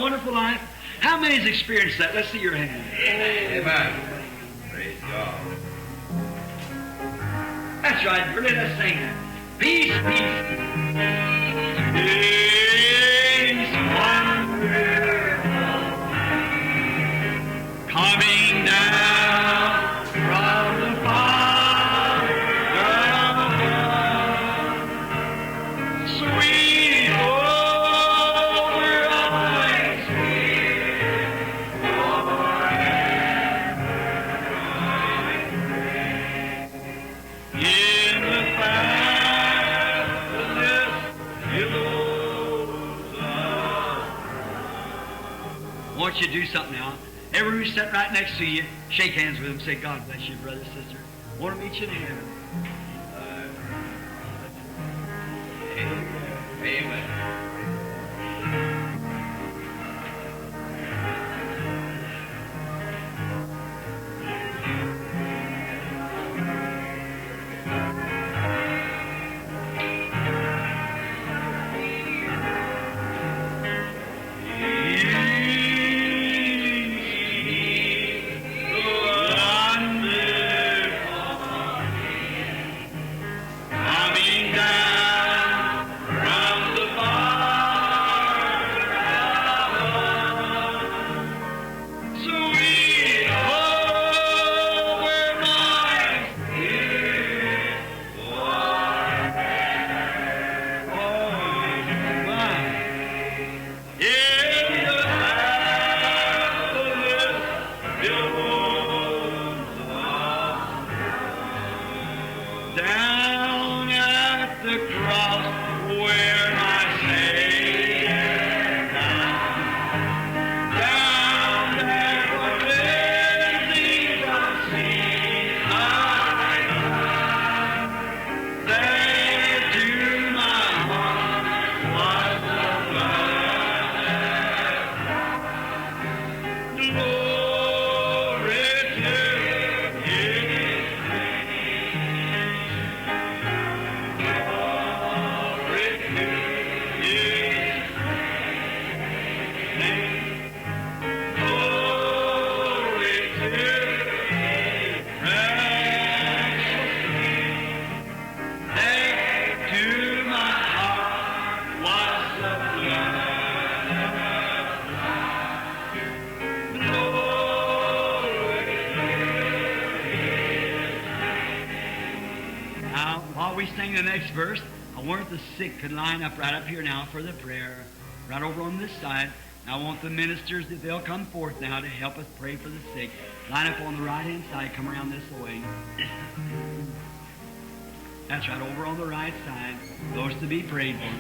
wonderful life? How many has experienced that? Let's see your hand. Amen. Praise God. That's right. Really, let's sing that. Peace, peace. Peace, wonderful. Coming down from the Father above. Sweet over always here forever. In the fabulous billows of. I want you to do something now. Everyone who's sitting right next to you, shake hands with them. Say, God bless you, brother, sister. I want to meet you in heaven. Amen. Coming down from the Father above. Sweet over my spirit forever. Oh, my. In the fabulous billows of down at the cross where my Savior died. Down there where blessings unseen I died. There to my heart was the blood. Glory to His Now, while we sing the next verse, I want the sick could line up right up here now for the prayer, right over on this side. Now, I want the ministers, that they'll come forth now to help us pray for the sick. Line up on the right-hand side, come around this way. That's right, over on the right side. Those to be prayed for.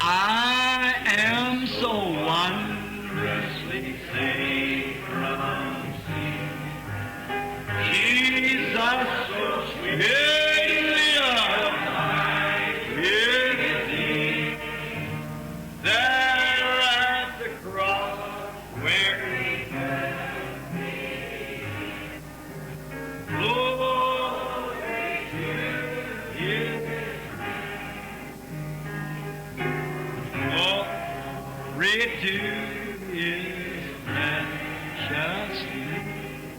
I am so wondrously saved from sin. Jesus, so sweetly alive, there at the cross where He met me. Glory to His glory to His precious name.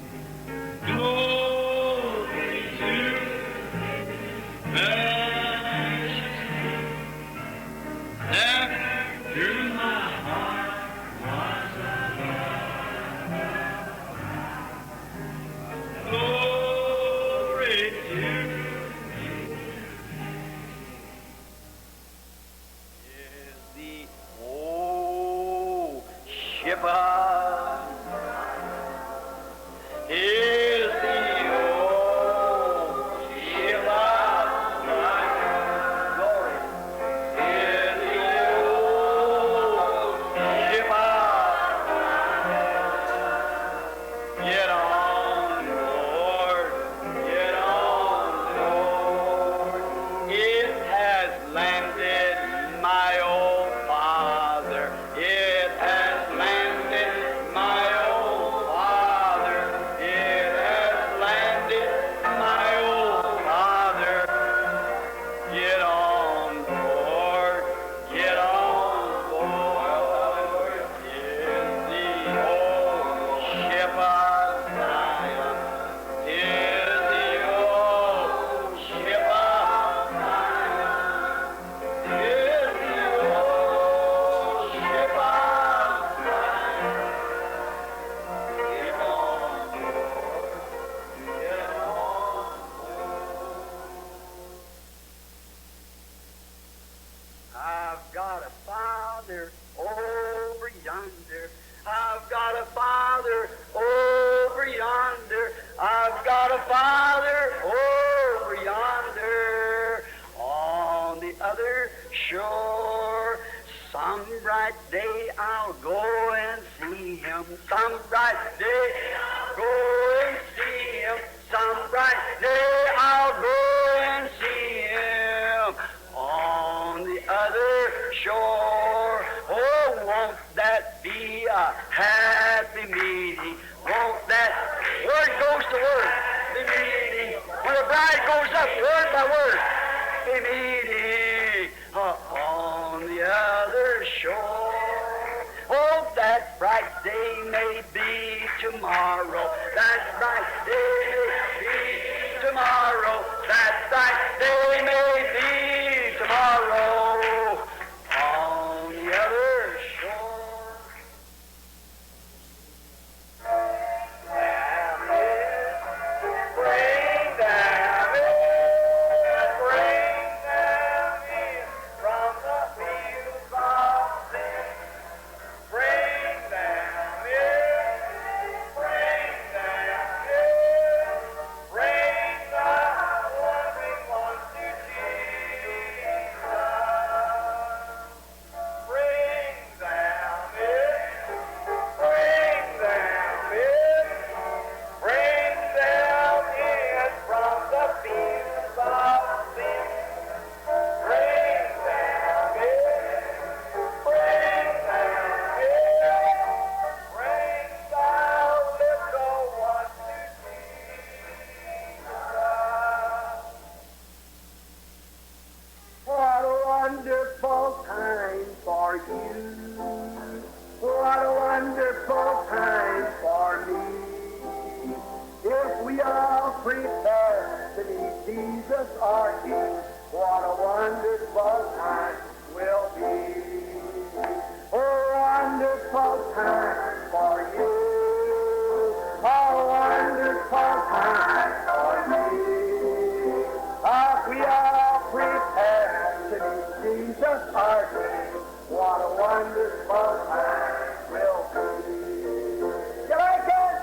Glory to precious name. There through my heart was a love. Glory to The old shepherd is the old shepherd, my glory, is the old shepherd. Get on, Lord, get on, Lord. It has landed my old Father. It has landed my shore. Some bright day I'll go and see him. Some bright day I'll go and see him. Some bright day I'll go and see him on the other shore. Oh, won't that be a happy meeting? Won't that word goes to word? The meeting. When the bride goes up word by word, the meeting on the other shore. Oh, that bright day may be tomorrow. That bright day may be tomorrow. That bright day may be tomorrow on the other shore. Bring them in, bring them in from the fields of sin. Bring them in, bring them in, bring the wandering ones to Jesus. Bring them in, bring them in, bring them in from the fields of sin. Bring them in, bring them in, bring the little ones to Jesus. What a wonderful time for you. What a wonderful time for me. If we all prepare to meet Jesus our King, what a wonderful time will be. A wonderful time for you. A wonderful time for me. If we all prepare to meet Jesus our King, what a wonderful time will be. You like that?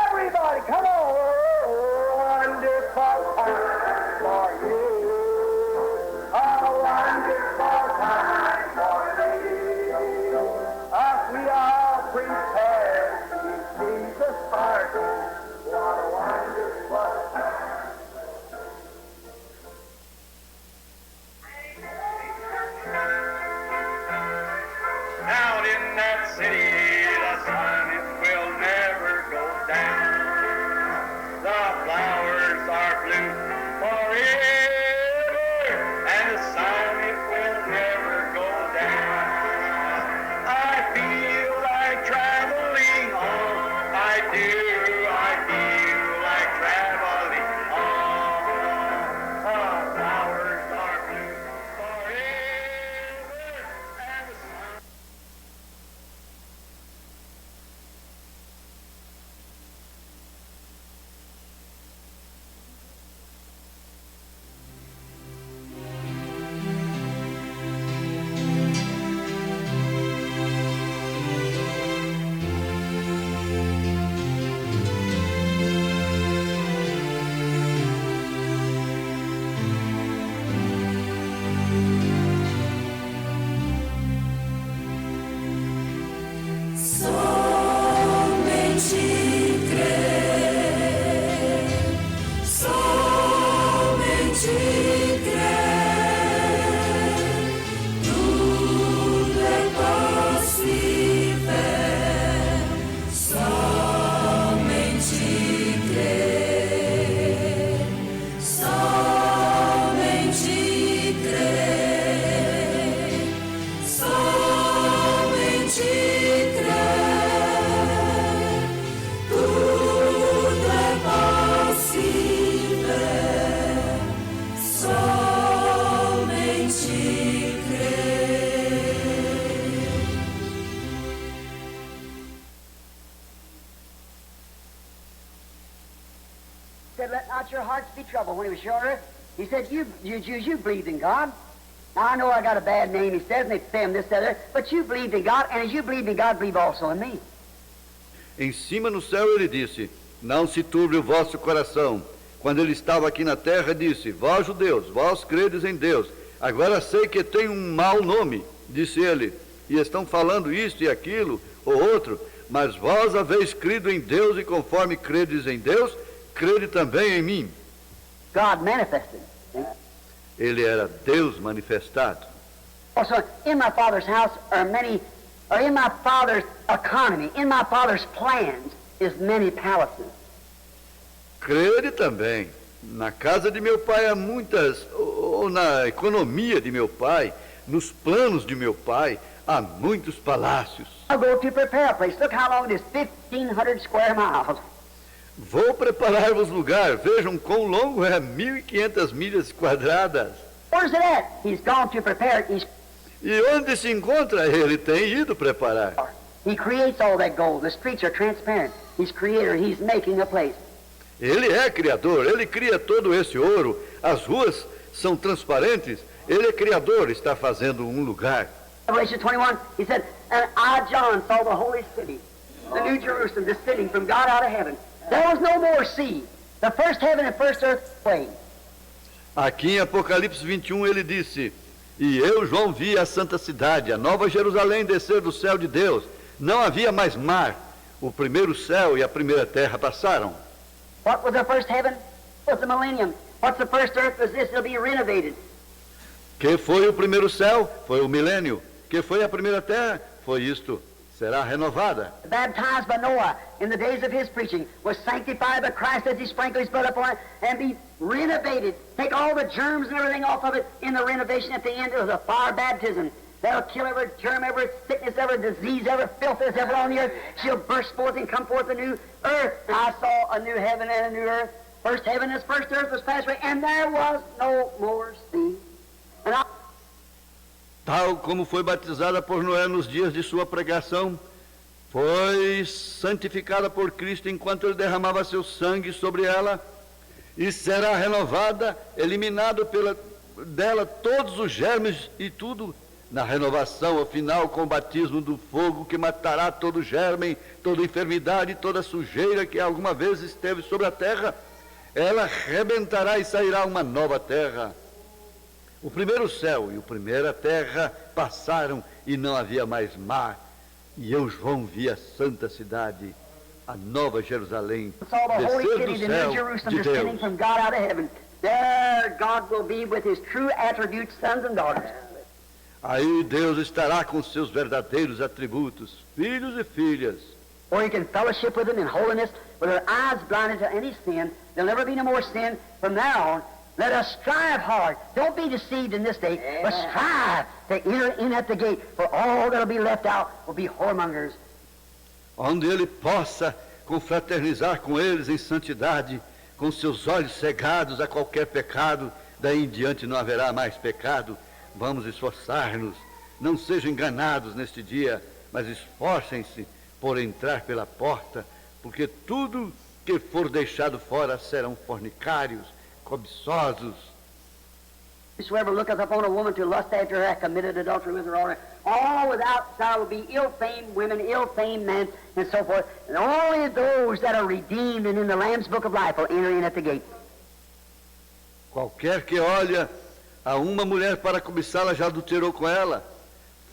Everybody, come on. A wonderful time for you. A wonderful time for me. If we all prepare to meet Jesus our King, what a wonderful time. Down in that city, the sun it will never go down. The flowers are blue forever, and the sun it will never go down. I feel like traveling on. I do. I feel like traveling on. The flowers are blue forever, and the sun. Said, let not your hearts be troubled when he was shorter. He said, you Jews, you believed in God. Now, I know I got a bad name, he says, and they say him this, that, other, but you believed in God, and as you believed in God, believe also in me. Em cima no céu ele disse, não se turbe o vosso coração. Quando ele estava aqui na terra, disse, vós judeus, vós credes em Deus, Agora sei que tem um mau nome, disse ele, e estão falando isto e aquilo, ou outro, mas vós haveis crido em Deus, e conforme credes em Deus, crede também em mim. God manifested. Ele era Deus manifestado. Also, in my Father's house are many, or in my Father's economy, in my Father's plans is many palaces. Crede também. Na casa de meu pai há muitas, ou na economia de meu pai, nos planos de meu pai, há muitos palácios. I'll go to prepare a place. Look how long it is, 1,500 square miles. Vou preparar-vos lugar. Vejam quão longo é 1.500 milhas quadradas. Where's it at? He's gone to prepare it. E onde se encontra? Ele tem ido preparar. He creates all that gold. The streets are transparent. He's creator. He's making a place. Ele é criador, ele cria todo esse ouro. As ruas são transparentes. Ele é criador, está fazendo um lugar. Revelation 21, he said, and I, John, saw the holy city, the new Jerusalem, descending from God out of heaven. There was no more sea. The first heaven and first earth away. Aqui em Apocalipse 21 ele disse: E eu, João, vi a santa cidade, a nova Jerusalém, descer do céu de Deus. Não havia mais mar. O primeiro céu e a primeira terra passaram. What was the first heaven? Was the millennium. What's the first earth? Was this? It'll be renovated. Que foi o primeiro céu? Foi o milênio. Que foi a primeira terra? Foi isto. Será renovada. Baptized by Noah in the days of his preaching, was sanctified by Christ as he sprinkled his blood upon it, and be renovated. Take all the germs and everything off of it in the renovation at the end. It was a fire baptism. That'll kill every germ, every sickness, every disease, every filth that's ever on the earth. She'll burst forth and come forth a new earth. And I saw a new heaven and a new earth. First heaven and first earth was passed away, and there was no more sea. And I... Tal como foi batizada por Noé nos dias de sua pregação, foi santificada por Cristo enquanto ele derramava seu sangue sobre ela, e será renovada, eliminado dela todos os germes e tudo, na renovação ao final com o batismo do fogo que matará todo germe, toda enfermidade, toda sujeira que alguma vez esteve sobre a terra. Ela rebentará e sairá uma nova terra. O primeiro céu e a primeira terra passaram e não havia mais mar. E eu, João, vi a santa cidade, a nova Jerusalém, saw the holy descer city, do the céu new Jerusalem, de descending Deus. from God out of heaven. There God will be with his true attributes, sons and daughters. Aí Deus estará com seus verdadeiros atributos, filhos e filhas. Or you can fellowship with him in holiness, with our eyes blinded to any sin. There'll never be no more sin from now on. Let us strive hard. Don't be deceived in this day, but strive to enter in at the gate, for all that'll be left out will be whoremongers. Onde ele possa confraternizar com eles em santidade, com seus olhos cegados a qualquer pecado, daí em diante não haverá mais pecado. Vamos esforçar-nos, não sejam enganados neste dia, mas esforcem-se por entrar pela porta, porque tudo que for deixado fora serão fornicários, cobiçosos. Whosoever looketh upon a woman to lust after her hath committed adultery with her already. All without desire will be ill-famed women, ill-famed men, and so forth. And only those that are redeemed and in the Lamb's book of life will enter in at the gate. Qualquer que olha a uma mulher para cobiçá-la já adulterou com ela.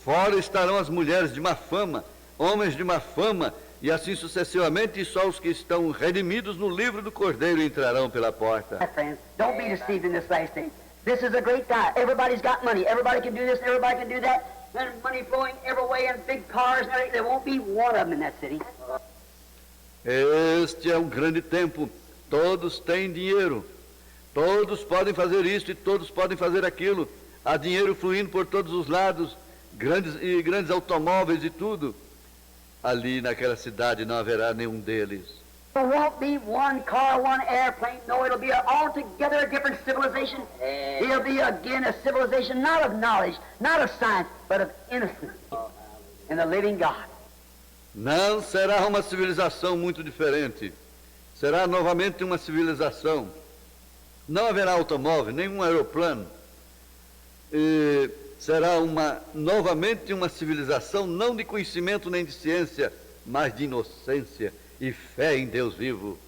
Fora estarão as mulheres de má fama, homens de má fama, e assim sucessivamente, e só os que estão redimidos no livro do Cordeiro entrarão pela porta. My friends, don't be deceived in this last day. This is a great time. Everybody's got money. Everybody can do this, everybody can do that. There's money flowing every way and big cars and everything. There won't be one of them in that city. Este é um grande tempo. Todos têm dinheiro. Todos podem fazer isso e todos podem fazer aquilo. Há dinheiro fluindo por todos os lados, grandes automóveis e tudo. Ali naquela cidade não haverá nenhum deles. There won't be one car, one airplane. No, it'll be altogether a different civilization. It'll be again a civilization not of knowledge, not of science, but of innocence in the living God. Não será uma civilização muito diferente. Será novamente uma civilização. Não haverá automóvel, nenhum aeroplano. E será novamente uma civilização não de conhecimento nem de ciência, mas de inocência e fé em Deus vivo.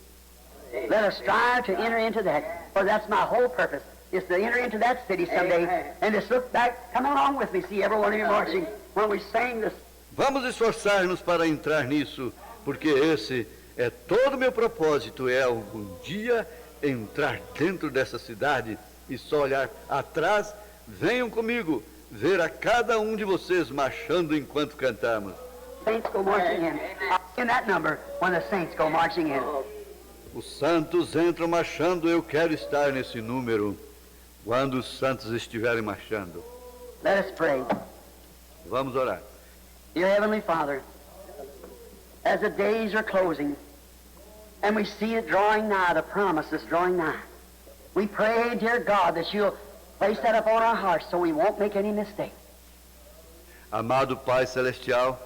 Let us strive to enter into that, for that's my whole purpose. is to enter into that city someday and just look back. Come along with me, see every one of you marching when we sing this. Vamos esforçar-nos para entrar nisso, porque esse é todo o meu propósito, é algum dia entrar dentro dessa cidade e só olhar atrás. Venham comigo ver a cada um de vocês marchando enquanto cantamos. Saints go marching in. In that number, when the saints go marching in. Os santos entram marchando, eu quero estar nesse número, quando os santos estiverem marchando. Let us pray. Vamos orar. Dear Heavenly Father, as the days are closing, and we see it drawing nigh, the promise is drawing nigh, we pray, dear God, that you'll place that upon our hearts so we won't make any mistake. Amado Pai Celestial,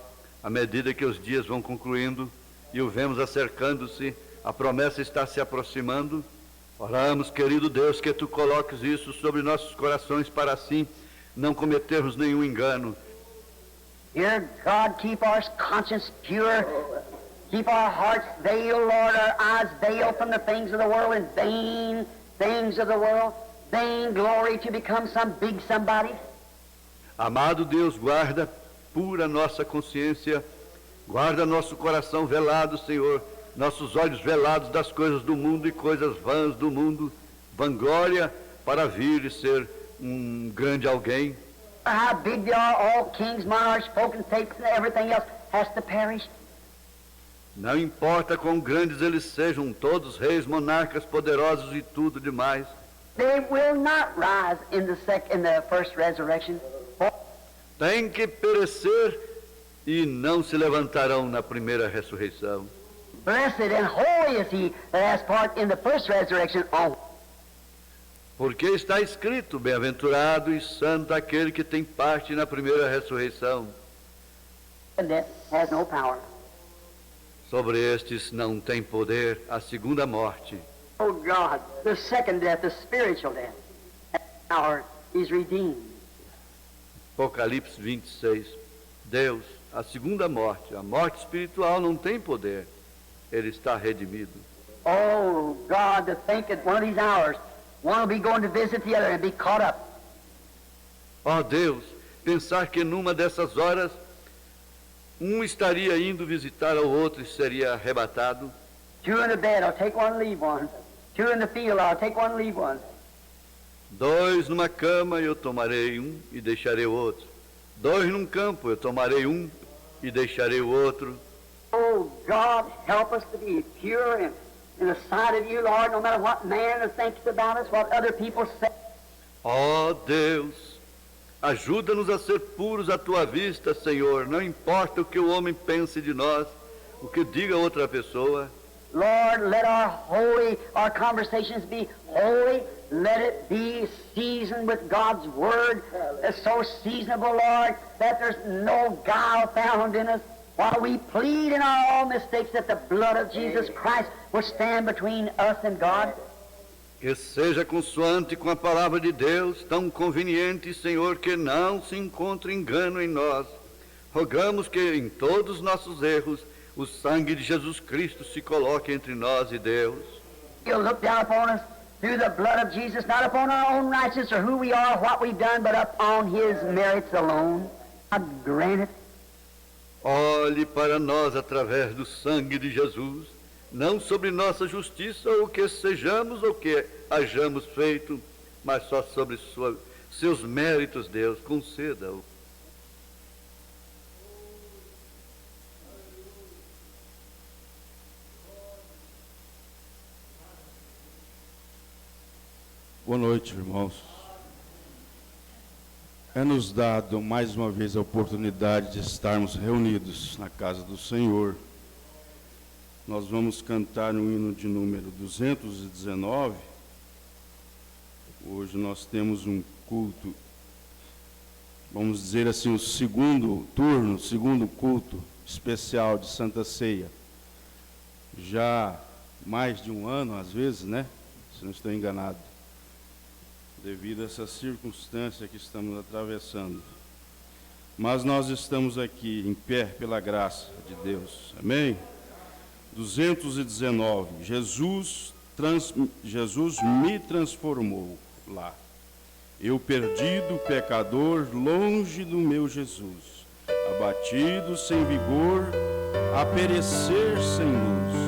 à medida que os dias vão concluindo e o vemos acercando-se, a promessa está se aproximando, oramos, querido Deus, que Tu coloques isso sobre nossos corações para assim não cometermos nenhum engano. Dear God, keep our conscience pure. Keep our hearts veiled, Lord, our eyes veiled from the things of the world and vain things of the world, vain glory to become some big somebody. Amado Deus, guarda pura nossa consciência, guarda nosso coração velado, Senhor, nossos olhos velados das coisas do mundo e coisas vãs do mundo, vanglória para vir e ser grande alguém. How big they are, all kings, monarchs, potentates, and everything else has to perish. Não importa quão grandes eles sejam, todos reis, monarcas, poderosos e tudo demais. They will not rise in the first resurrection. Tem que perecer e não se levantarão na primeira ressurreição. Blessed and holy is he that has part in the first resurrection. Porque está escrito, bem-aventurado e santo aquele que tem parte na primeira ressurreição. And death has no power. Sobre estes não tem poder a segunda morte. Oh God, the second death, the spiritual death, power is redeemed. Apocalipse 26. Deus, a segunda morte, a morte espiritual não tem poder. Ele está redimido. Oh God, to think that one of these hours, one will be going to visit the other and be caught up. Ó Deus, pensar que numa dessas horas estaria indo visitar ao outro e seria arrebatado. Two in the bed, I'll take one, leave one. Two in the field, I'll take one, leave one. Dois numa cama, eu tomarei um e deixarei o outro. Dois num campo, eu tomarei um e deixarei o outro. Oh God, help us to be pure in the sight of you, Lord, no matter what man thinks about us, what other people say. Ó Deus, ajuda-nos a ser puros à Tua vista, Senhor. Não importa o que o homem pense de nós, o que diga outra pessoa. Lord, let our conversations be holy. Let it be seasoned with God's Word. It's so seasonable, Lord, that there's no guile found in us. While we plead in our all mistakes that the blood of Jesus Christ will stand between us and God. Que seja consoante com a palavra de Deus, tão conveniente, Senhor, que não se encontre engano em nós. Rogamos que em todos os nossos erros, o sangue de Jesus Cristo se coloque entre nós e Deus. He'll look down upon us through the blood of Jesus, not upon our own righteousness or who we are, what we've done, but upon His merits alone. God grant it. Olhe para nós através do sangue de Jesus, não sobre nossa justiça ou o que sejamos ou o que hajamos feito, mas só sobre seus méritos, Deus, conceda-o. Boa noite, irmãos. É nos dado mais uma vez a oportunidade de estarmos reunidos na casa do Senhor. Nós vamos cantar no hino de número 219. Hoje nós temos um culto, vamos dizer assim, o segundo turno, segundo culto especial de Santa Ceia. Já mais de um ano, às vezes, né? Se não estou enganado. Devido a essa circunstância que estamos atravessando. Mas nós estamos aqui em pé pela graça de Deus. Amém? 219. Jesus me transformou. lá. Eu perdido, pecador, longe do meu Jesus, abatido, sem vigor, a perecer sem luz.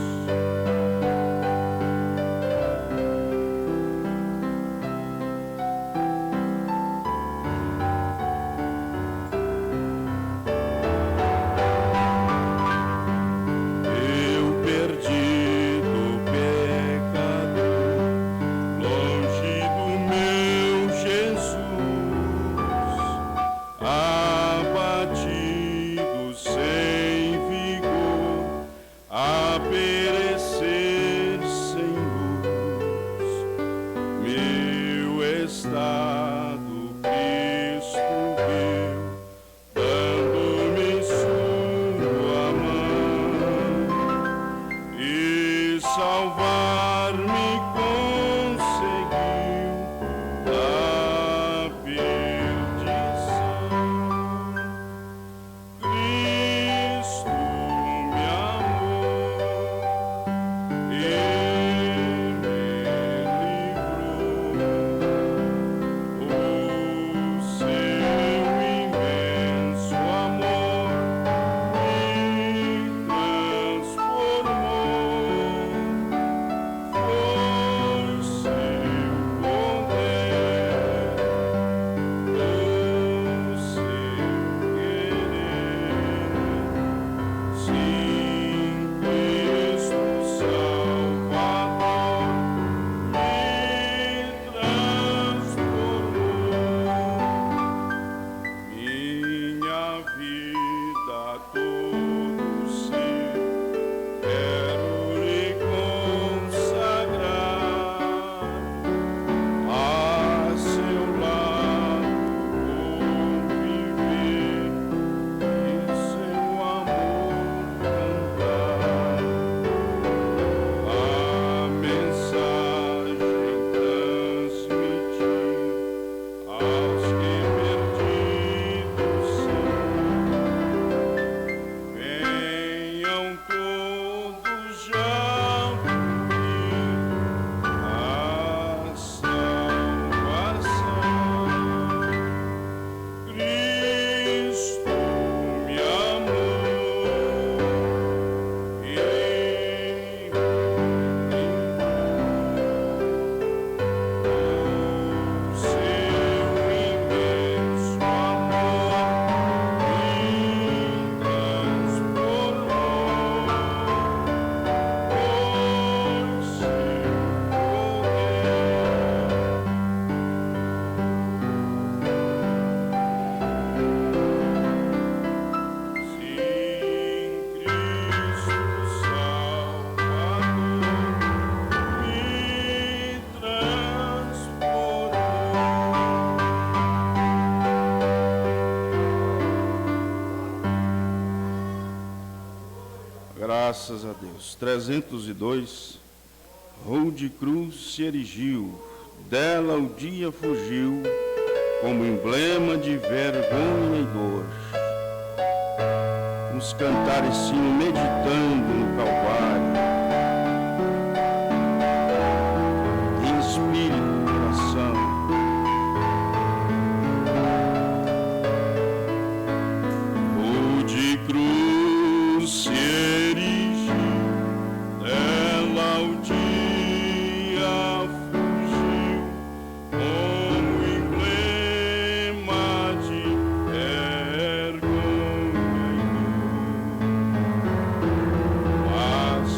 Graças a Deus. 302. Rude cruz se erigiu, dela o dia fugiu, como emblema de vergonha e dor. Vamos cantar esse hino meditando no Calvário, em espírito e coração. Rude cruz se erigiu, dela o dia fugiu, como emblema de vergonha e dor. Mas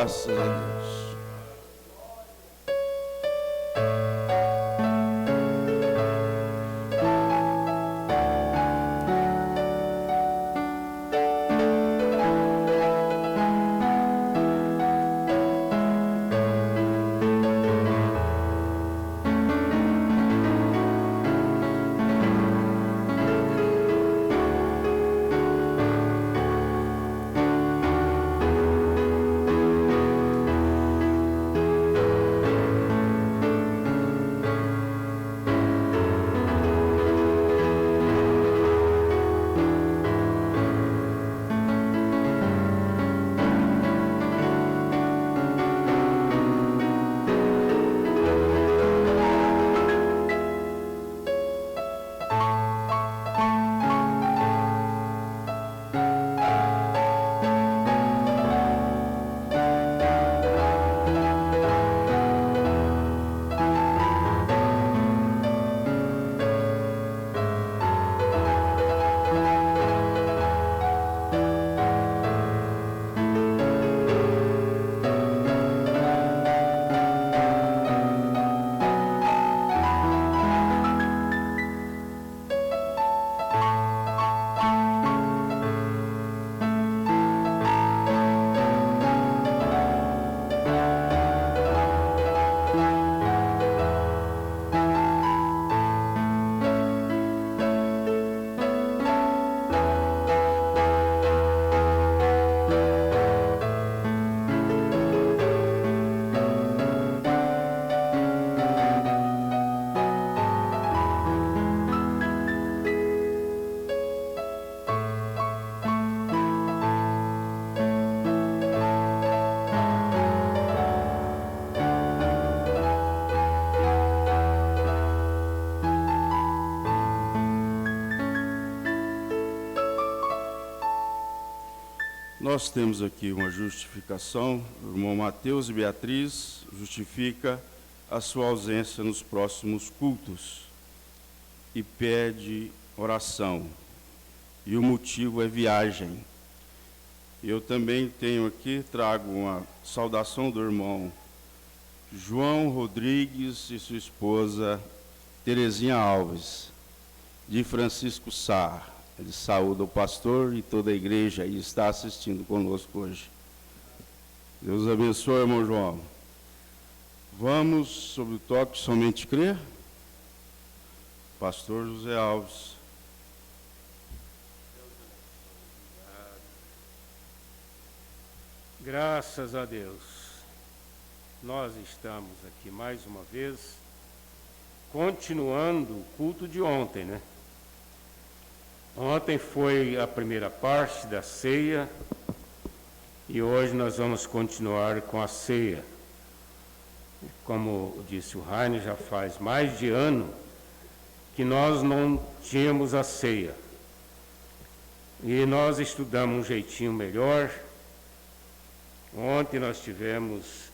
Graças a Deus. Nós temos aqui uma justificação. O irmão Mateus e Beatriz justifica a sua ausência nos próximos cultos e pede oração. E o motivo é viagem. Eu também tenho aqui, trago uma saudação do irmão João Rodrigues e sua esposa Terezinha Alves, de Francisco Sá. Ele saúda o pastor e toda a igreja e está assistindo conosco hoje. Deus abençoe, irmão João. Vamos, sobre o toque, somente crer. Pastor José Alves. Graças a Deus. Nós estamos aqui mais uma vez, continuando o culto de ontem, né? Ontem foi a primeira parte da ceia e hoje nós vamos continuar com a ceia. Como disse o Rainer, já faz mais de ano que nós não tínhamos a ceia. E nós estudamos um jeitinho melhor. Ontem nós tivemos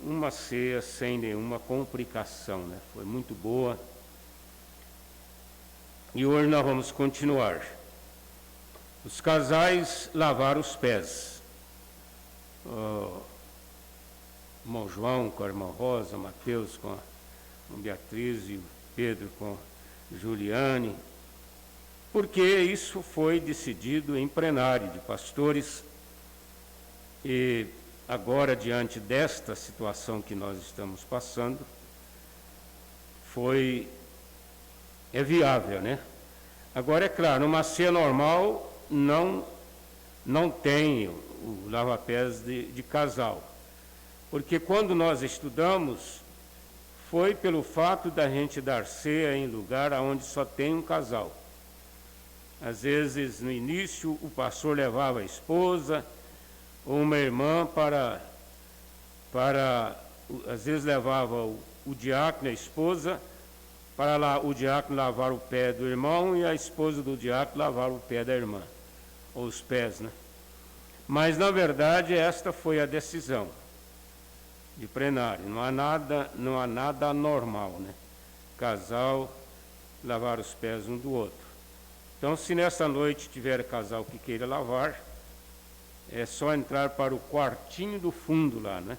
uma ceia sem nenhuma complicação, né? Foi muito boa. E hoje nós vamos continuar. Os casais lavaram os pés. Irmão João com a irmã Rosa, Mateus com a Beatriz e Pedro com Juliane, porque isso foi decidido em plenário de pastores e agora, diante desta situação que nós estamos passando, é viável, né? Agora, é claro, numa ceia normal não tem o lava-pés de casal. Porque quando nós estudamos, foi pelo fato da gente dar ceia em lugar onde só tem um casal. Às vezes, no início, o pastor levava a esposa ou uma irmã às vezes levava o diácono e a esposa, para lá o diácono lavar o pé do irmão e a esposa do diácono lavar o pé da irmã, ou os pés, né? Mas, na verdade, esta foi a decisão de plenário. Não há nada anormal, né? Casal lavar os pés um do outro. Então, se nessa noite tiver casal que queira lavar, é só entrar para o quartinho do fundo lá, né?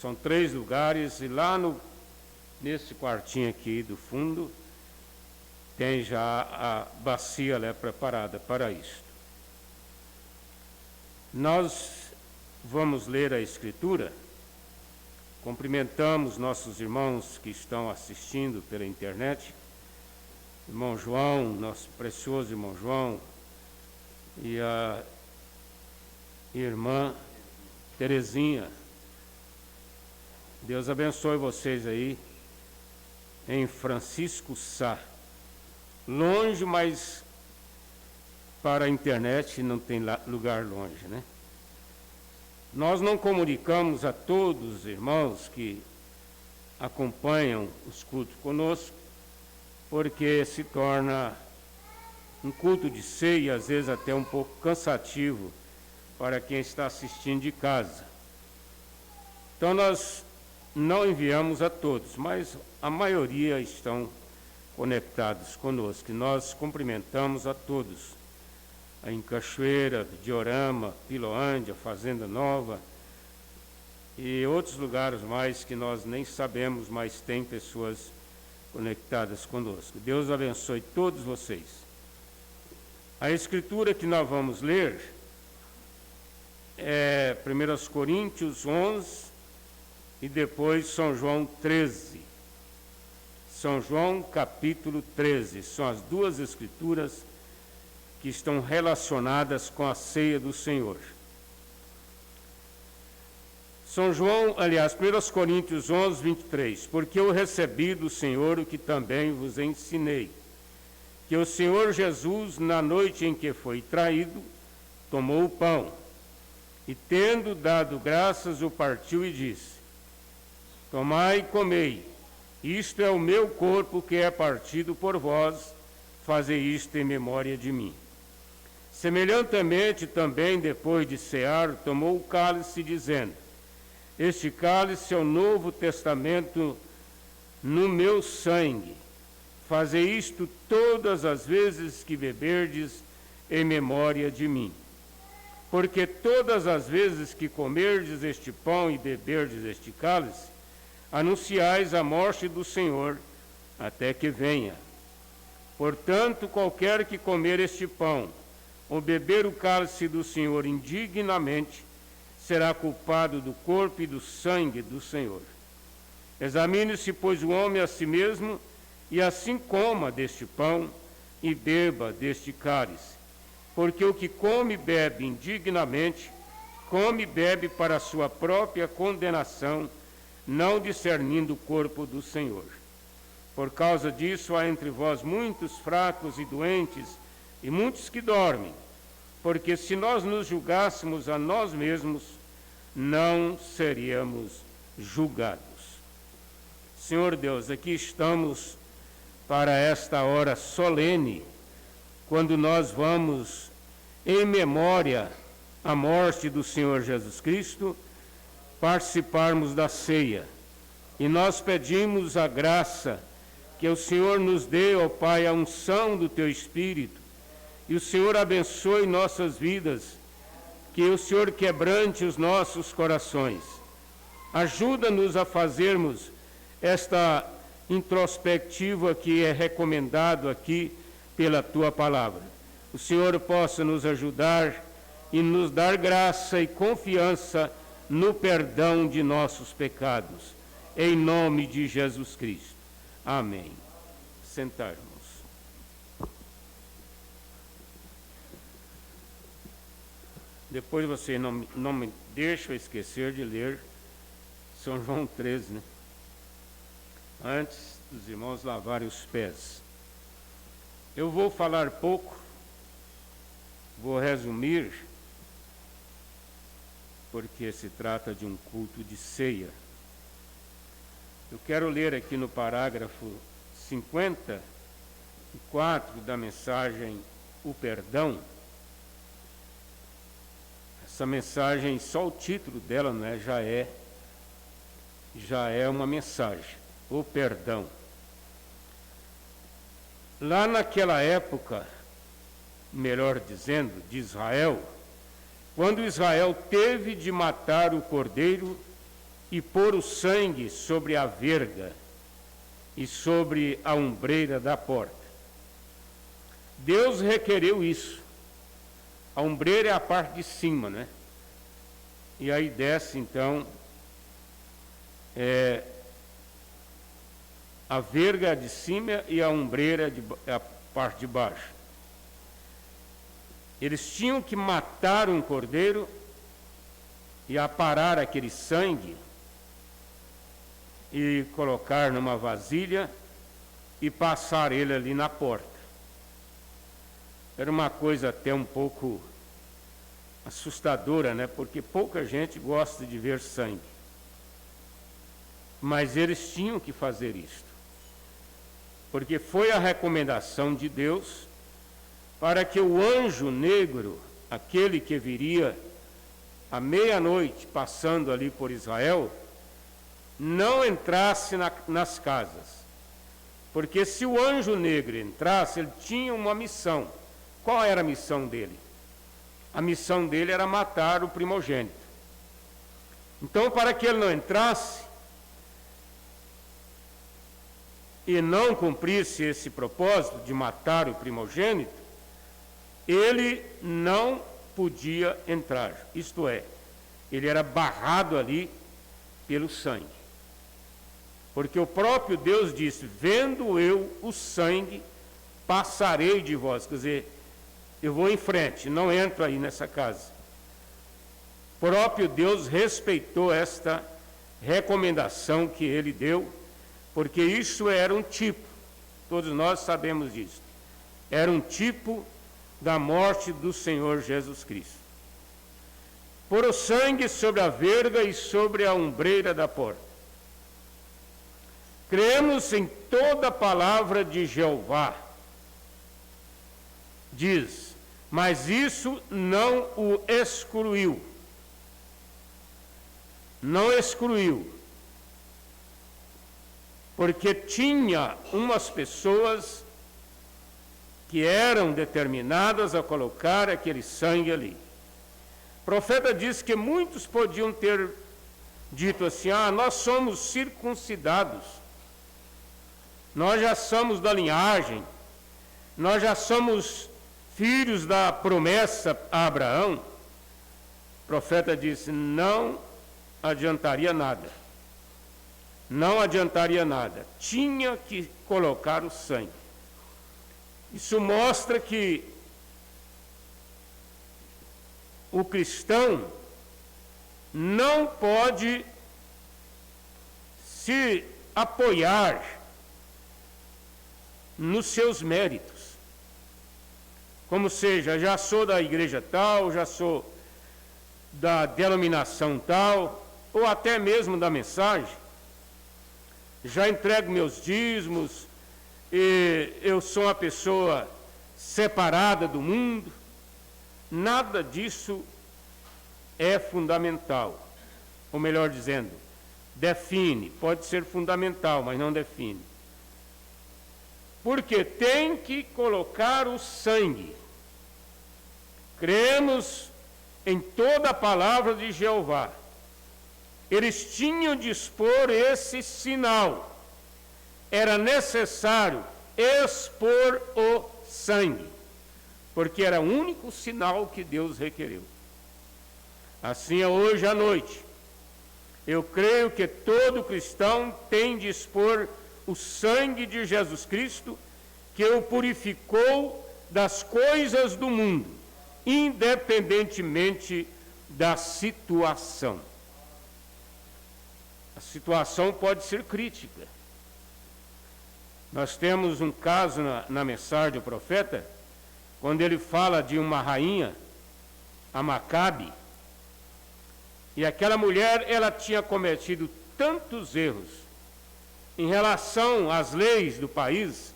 São 3 lugares e lá nesse quartinho aqui do fundo tem já a bacia preparada para isto. Nós vamos ler a Escritura. Cumprimentamos nossos irmãos que estão assistindo pela internet. Irmão João, nosso precioso irmão João, e a irmã Terezinha. Deus abençoe vocês aí em Francisco Sá. Longe, mas para a internet não tem lugar longe, né? Nós não comunicamos a todos os irmãos que acompanham os cultos conosco, porque se torna um culto de ceia, às vezes até um pouco cansativo para quem está assistindo de casa. Então nós não enviamos a todos, mas a maioria estão conectados conosco. E nós cumprimentamos a todos, em Cachoeira, Diorama, Piloândia, Fazenda Nova e outros lugares mais que nós nem sabemos, mas tem pessoas conectadas conosco. Deus abençoe todos vocês. A escritura que nós vamos ler é 1 Coríntios 11 e depois São João 13. São João capítulo 13. São as 2 escrituras que estão relacionadas com a ceia do Senhor. São João, aliás, 1 Coríntios 11, 23. Porque eu recebi do Senhor o que também vos ensinei, que o Senhor Jesus, na noite em que foi traído, tomou o pão, e tendo dado graças, o partiu e disse: tomai e comei, isto é o meu corpo que é partido por vós, fazei isto em memória de mim. Semelhantemente, também, depois de cear, tomou o cálice, dizendo: este cálice é o novo testamento no meu sangue. Fazei isto todas as vezes que beberdes em memória de mim. Porque todas as vezes que comerdes este pão e beberdes este cálice, anunciais a morte do Senhor até que venha. Portanto, qualquer que comer este pão ou beber o cálice do Senhor indignamente, será culpado do corpo e do sangue do Senhor. Examine-se, pois, o homem a si mesmo, e assim coma deste pão e beba deste cálice. Porque o que come e bebe indignamente, come e bebe para a sua própria condenação, não discernindo o corpo do Senhor. Por causa disso, há entre vós muitos fracos e doentes, e muitos que dormem. Porque se nós nos julgássemos a nós mesmos, não seríamos julgados. Senhor Deus, aqui estamos para esta hora solene, quando nós vamos, em memória à morte do Senhor Jesus Cristo, participarmos da ceia. E nós pedimos a graça que o Senhor nos dê, ó Pai, a unção do Teu Espírito, e o Senhor abençoe nossas vidas, que o Senhor quebrante os nossos corações. Ajuda-nos a fazermos esta introspectiva que é recomendado aqui pela Tua Palavra. O Senhor possa nos ajudar e nos dar graça e confiança no perdão de nossos pecados. Em nome de Jesus Cristo. Amém. Sentar-nos. Depois você não me deixa esquecer de ler São João 13, né? Antes dos irmãos lavarem os pés. Eu vou falar pouco, vou resumir, porque se trata de um culto de ceia. Eu quero ler aqui no parágrafo 54 da mensagem O Perdão. Essa mensagem, só o título dela, né, já é uma mensagem, o perdão. Lá naquela época, melhor dizendo, de Israel, quando Israel teve de matar o cordeiro e pôr o sangue sobre a verga e sobre a ombreira da porta. Deus requereu isso. A ombreira é a parte de cima, né? E aí desce, então, a verga de cima e a ombreira é a parte de baixo. Eles tinham que matar um cordeiro e aparar aquele sangue e colocar numa vasilha e passar ele ali na porta. Era uma coisa até um pouco assustadora, né? Porque pouca gente gosta de ver sangue. Mas eles tinham que fazer isto, porque foi a recomendação de Deus para que o anjo negro, aquele que viria à meia-noite passando ali por Israel, não entrasse nas casas. Porque se o anjo negro entrasse, ele tinha uma missão. Qual era a missão dele? A missão dele era matar o primogênito. Então, para que ele não entrasse e não cumprisse esse propósito de matar o primogênito, ele não podia entrar. Isto é, ele era barrado ali pelo sangue. Porque o próprio Deus disse: vendo eu o sangue, passarei de vós. Quer dizer, eu vou em frente, não entro aí nessa casa. O próprio Deus respeitou esta recomendação que ele deu, porque isso era um tipo, todos nós sabemos disso, era um tipo da morte do Senhor Jesus Cristo. Pôr o sangue sobre a verga e sobre a ombreira da porta. Cremos em toda a palavra de Jeová. Diz, mas isso não o excluiu. Não excluiu. Porque tinha umas pessoas que eram determinadas a colocar aquele sangue ali. O profeta disse que muitos podiam ter dito assim: nós somos circuncidados, nós já somos da linhagem, nós já somos filhos da promessa a Abraão. O profeta disse: não adiantaria nada. Não adiantaria nada. Tinha que colocar o sangue. Isso mostra que o cristão não pode se apoiar nos seus méritos. Como seja, já sou da igreja tal, já sou da denominação tal, ou até mesmo da mensagem, já entrego meus dízimos, e eu sou uma pessoa separada do mundo. Nada disso é fundamental, ou melhor dizendo, define, pode ser fundamental, mas não define. Porque tem que colocar o sangue. Cremos em toda a palavra de Jeová. Eles tinham de expor esse sinal. Era necessário expor o sangue, porque era o único sinal que Deus requereu. Assim é hoje à noite. Eu creio que todo cristão tem de expor o sangue de Jesus Cristo, que o purificou das coisas do mundo, independentemente da situação. A situação pode ser crítica. Nós temos um caso na mensagem do profeta, quando ele fala de uma rainha, a Macabe, e aquela mulher, ela tinha cometido tantos erros em relação às leis do país,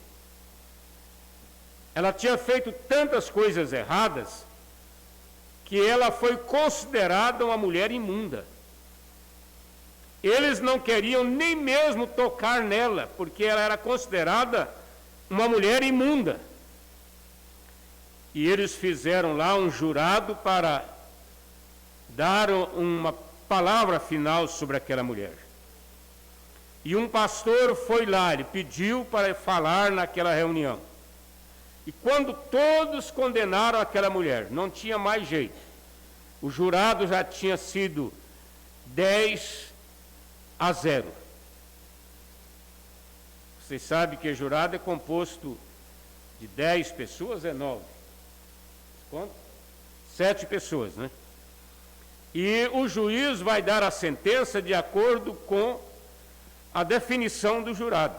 ela tinha feito tantas coisas erradas, que ela foi considerada uma mulher imunda. Eles não queriam nem mesmo tocar nela, porque ela era considerada uma mulher imunda. E eles fizeram lá um jurado para dar uma palavra final sobre aquela mulher. E um pastor foi lá, ele pediu para falar naquela reunião. E quando todos condenaram aquela mulher, não tinha mais jeito. O jurado já tinha sido 10-0. Vocês sabem que jurado é composto de 10 pessoas, é 9. Quanto? 7 pessoas, né? E o juiz vai dar a sentença de acordo com a definição do jurado.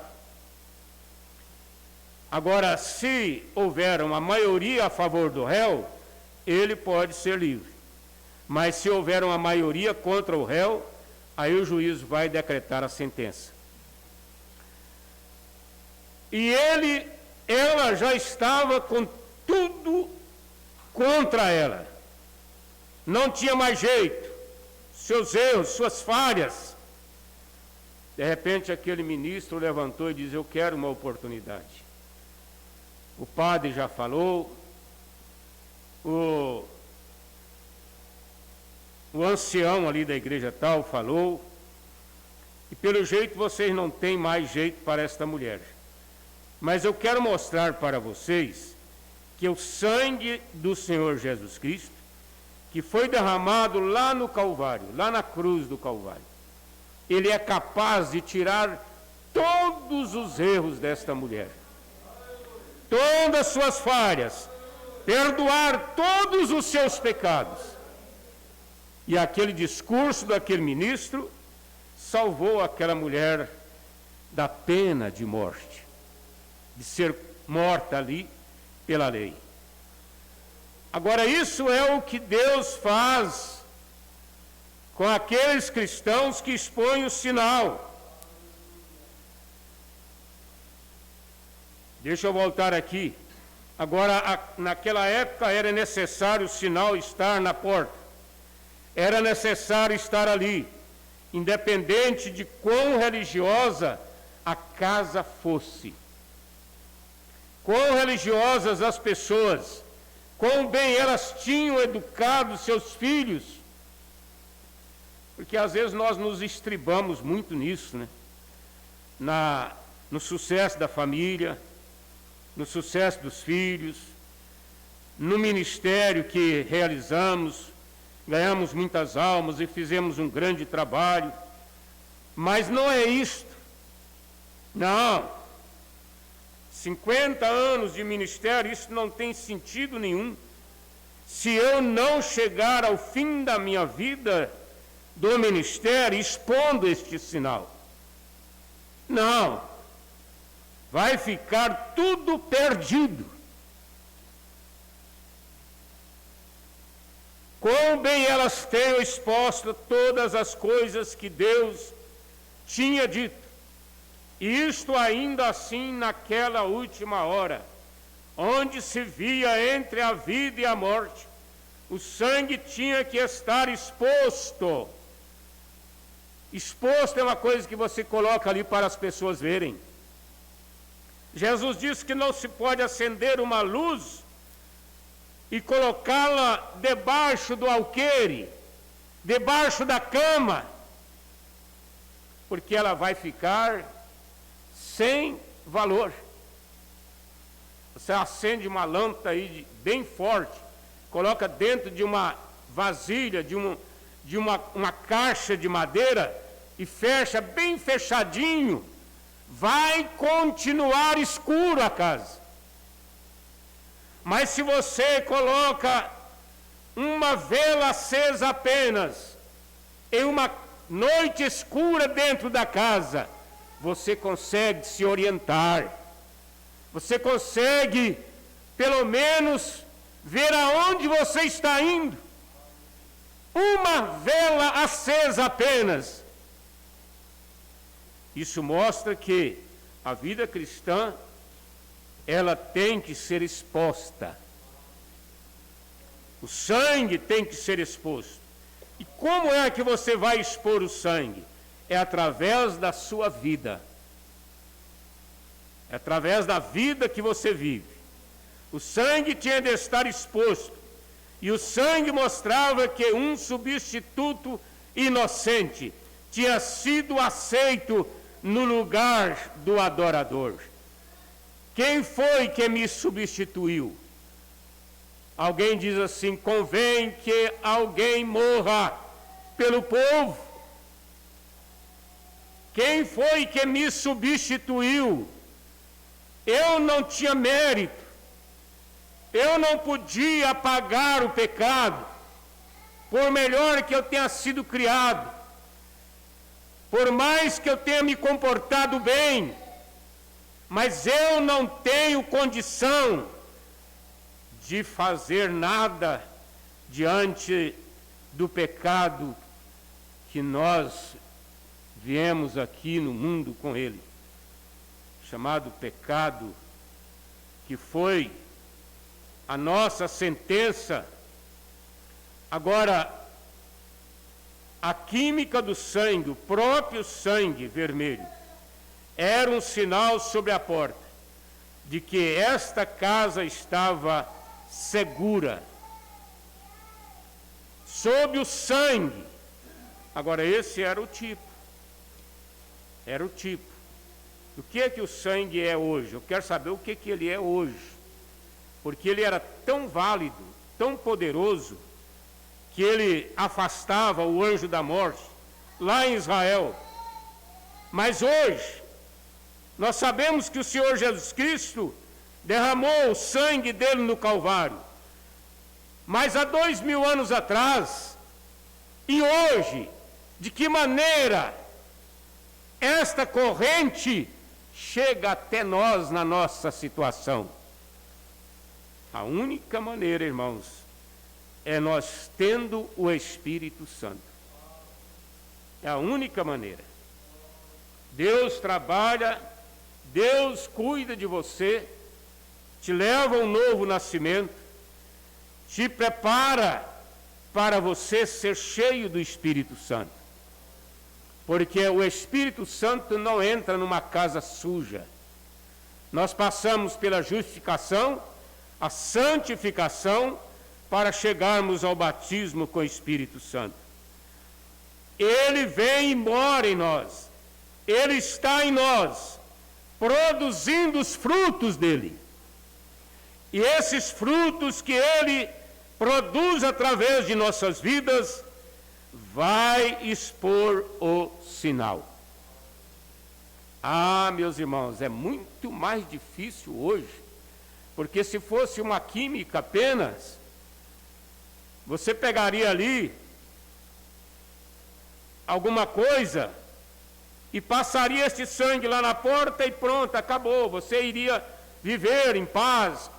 Agora, se houver uma maioria a favor do réu, ele pode ser livre. Mas se houver uma maioria contra o réu, aí o juiz vai decretar a sentença. E ela já estava com tudo contra ela. Não tinha mais jeito. Seus erros, suas falhas. De repente, aquele ministro levantou e disse: eu quero uma oportunidade. O padre já falou, o ancião ali da igreja tal falou, e pelo jeito vocês não têm mais jeito para esta mulher. Mas eu quero mostrar para vocês que o sangue do Senhor Jesus Cristo, que foi derramado lá no Calvário, lá na cruz do Calvário, ele é capaz de tirar todos os erros desta mulher, todas as suas falhas, perdoar todos os seus pecados. E aquele discurso daquele ministro salvou aquela mulher da pena de morte, de ser morta ali pela lei. Agora, isso é o que Deus faz com aqueles cristãos que expõem o sinal. Deixa eu voltar aqui. Agora, naquela época era necessário o sinal estar na porta. Era necessário estar ali, independente de quão religiosa a casa fosse. Quão religiosas as pessoas, quão bem elas tinham educado seus filhos. Porque às vezes nós nos estribamos muito nisso, né? No sucesso da família, no sucesso dos filhos, no ministério que realizamos, ganhamos muitas almas e fizemos um grande trabalho. Mas não é isto. Não. 50 anos de ministério, isso não tem sentido nenhum se eu não chegar ao fim da minha vida do ministério expondo este sinal. Não. Vai ficar tudo perdido. Quão bem elas tenham exposto todas as coisas que Deus tinha dito. E isto ainda assim naquela última hora, onde se via entre a vida e a morte, o sangue tinha que estar exposto. Exposto é uma coisa que você coloca ali para as pessoas verem. Jesus disse que não se pode acender uma luz e colocá-la debaixo do alqueire, debaixo da cama, porque ela vai ficar sem valor. Você acende uma lâmpada aí bem forte, coloca dentro de uma vasilha, de uma caixa de madeira e fecha bem fechadinho, vai continuar escuro a casa. Mas se você coloca uma vela acesa apenas em uma noite escura dentro da casa, você consegue se orientar. Você consegue, pelo menos, ver aonde você está indo. Uma vela acesa apenas. Isso mostra que a vida cristã, ela tem que ser exposta. O sangue tem que ser exposto. E como é que você vai expor o sangue? É através da sua vida. É através da vida que você vive. O sangue tinha de estar exposto. E o sangue mostrava que um substituto inocente tinha sido aceito no lugar do adorador. Quem foi que me substituiu? Alguém diz assim: convém que alguém morra pelo povo. Quem foi que me substituiu? Eu não tinha mérito. Eu não podia pagar o pecado, por melhor que eu tenha sido criado, por mais que eu tenha me comportado bem, mas eu não tenho condição de fazer nada diante do pecado que nós viemos aqui no mundo com ele, chamado pecado, que foi a nossa sentença. Agora, a química do sangue, o próprio sangue vermelho, era um sinal sobre a porta de que esta casa estava segura. Sob o sangue. Agora, esse era o tipo. Era o tipo. O que é que o sangue é hoje? Eu quero saber o que ele é hoje. Porque ele era tão válido, tão poderoso, que ele afastava o anjo da morte lá em Israel. Mas hoje, nós sabemos que o Senhor Jesus Cristo derramou o sangue dele no Calvário. Mas há 2000 anos atrás, e hoje, de que maneira esta corrente chega até nós na nossa situação? A única maneira, irmãos, é nós tendo o Espírito Santo. É a única maneira. Deus trabalha, Deus cuida de você, te leva a um novo nascimento, te prepara para você ser cheio do Espírito Santo. Porque o Espírito Santo não entra numa casa suja. Nós passamos pela justificação, a santificação, para chegarmos ao batismo com o Espírito Santo. Ele vem e mora em nós. Ele está em nós, produzindo os frutos dele. E esses frutos que ele produz através de nossas vidas, vai expor o sinal. Ah, meus irmãos, é muito mais difícil hoje. Porque se fosse uma química apenas, você pegaria ali alguma coisa e passaria este sangue lá na porta e pronto, acabou. Você iria viver em paz,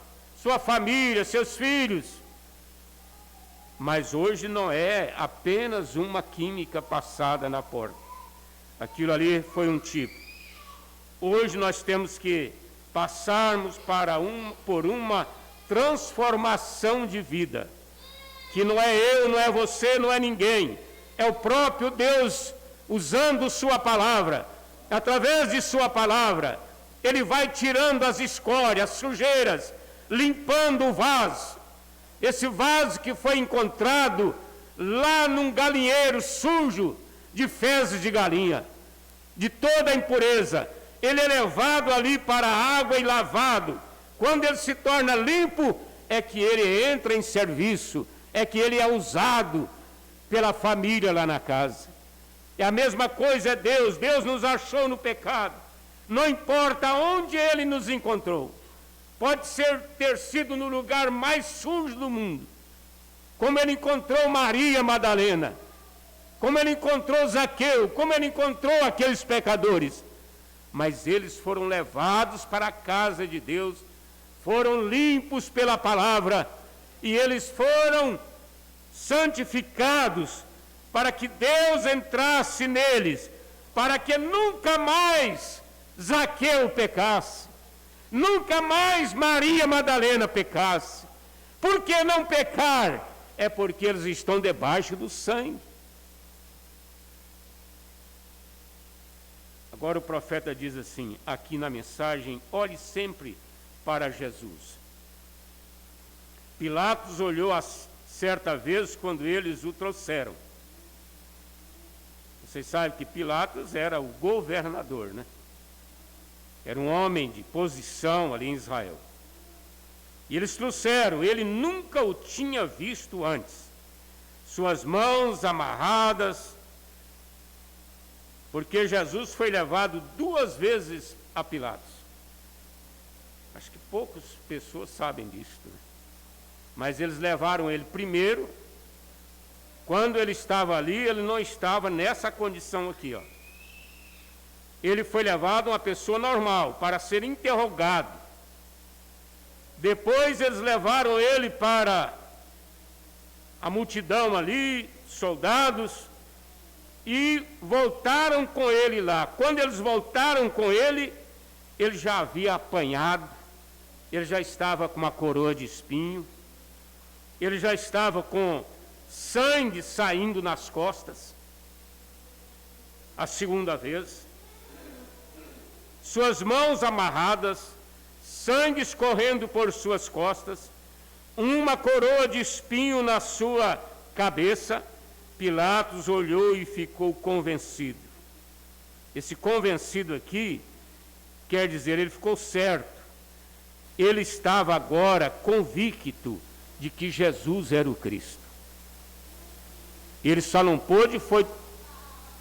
sua família, seus filhos. Mas hoje não é apenas uma química passada na porta. Aquilo ali foi um tipo. Hoje nós temos que passarmos por uma transformação de vida, que não é eu, não é você, não é ninguém, é o próprio Deus usando sua palavra. Através de sua palavra, ele vai tirando as escórias, as sujeiras, limpando o vaso. Esse vaso que foi encontrado lá num galinheiro sujo de fezes de galinha, de toda a impureza, ele é levado ali para a água e lavado. Quando ele se torna limpo, é que ele entra em serviço, é que ele é usado pela família lá na casa. E a mesma coisa é Deus. Deus nos achou no pecado. Não importa onde ele nos encontrou. Pode ter sido no lugar mais sujo do mundo, como ele encontrou Maria Madalena, como ele encontrou Zaqueu, como ele encontrou aqueles pecadores. Mas eles foram levados para a casa de Deus, foram limpos pela palavra, e eles foram santificados para que Deus entrasse neles, para que nunca mais Zaqueu pecasse, nunca mais Maria Madalena pecasse. Por que não pecar? É porque eles estão debaixo do sangue. Agora o profeta diz assim, aqui na mensagem, olhe sempre para Jesus. Pilatos olhou certa vez quando eles o trouxeram. Vocês sabem que Pilatos era o governador, né? Era um homem de posição ali em Israel. E eles trouxeram, ele nunca o tinha visto antes. Suas mãos amarradas, porque Jesus foi levado 2 vezes a Pilatos. Acho que poucas pessoas sabem disso, né? Mas eles levaram ele primeiro. Quando ele estava ali, ele não estava nessa condição aqui, ó. Ele foi levado uma pessoa normal para ser interrogado. Depois eles levaram ele para a multidão ali, soldados, e voltaram com ele lá. Quando eles voltaram com ele, ele já havia apanhado, ele já estava com uma coroa de espinho, ele já estava com sangue saindo nas costas. A segunda vez, suas mãos amarradas, sangue escorrendo por suas costas, uma coroa de espinho na sua cabeça. Pilatos olhou e ficou convencido. Esse convencido aqui quer dizer, ele ficou certo. Ele estava agora convicto de que Jesus era o Cristo. Ele só não pôde foi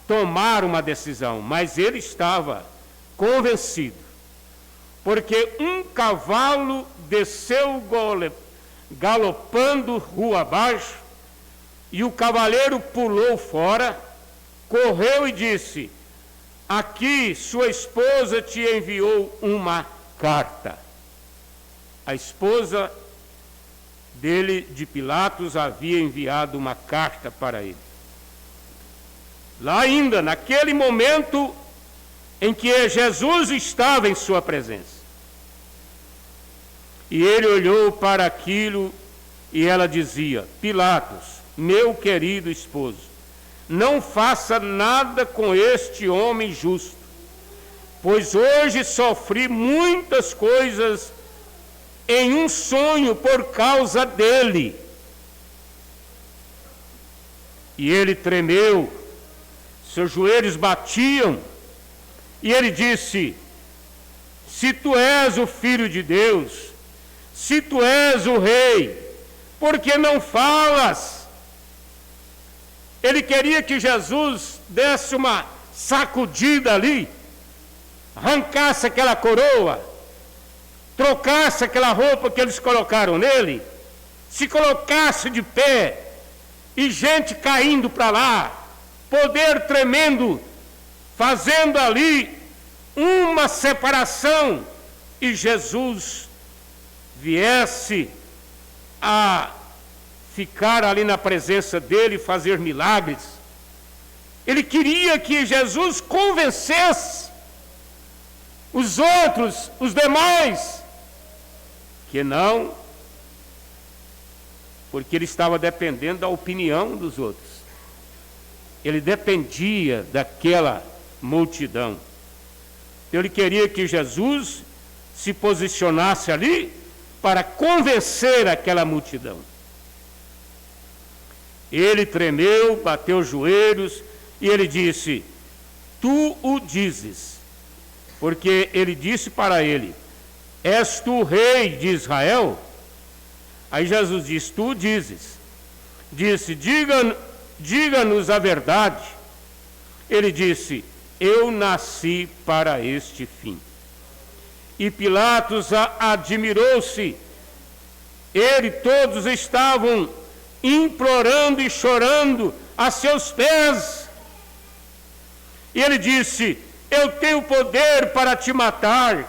tomar uma decisão, mas ele estava convencido, porque um cavalo desceu galopando rua abaixo, e o cavaleiro pulou fora, correu e disse: aqui sua esposa te enviou uma carta. A esposa dele, de Pilatos, havia enviado uma carta para ele. Lá ainda, naquele momento em que Jesus estava em sua presença. E ele olhou para aquilo e ela dizia: Pilatos, meu querido esposo, não faça nada com este homem justo, pois hoje sofri muitas coisas em um sonho por causa dele. E ele tremeu, seus joelhos batiam, e ele disse: se tu és o Filho de Deus, se tu és o Rei, por que não falas? Ele queria que Jesus desse uma sacudida ali, arrancasse aquela coroa, trocasse aquela roupa que eles colocaram nele, se colocasse de pé, e gente caindo para lá, poder tremendo, fazendo ali uma separação, e Jesus viesse a ficar ali na presença dele, fazer milagres. Ele queria que Jesus convencesse os outros, os demais, que não, porque ele estava dependendo da opinião dos outros. Ele dependia daquela multidão. Ele queria que Jesus se posicionasse ali para convencer aquela multidão. Ele tremeu, bateu os joelhos e ele disse: tu o dizes. Porque ele disse para ele: és tu rei de Israel? Aí Jesus disse: tu dizes. Disse: diga-nos a verdade. Ele disse: eu nasci para este fim. E Pilatos admirou-se. Ele e todos estavam implorando e chorando a seus pés. E ele disse: eu tenho poder para te matar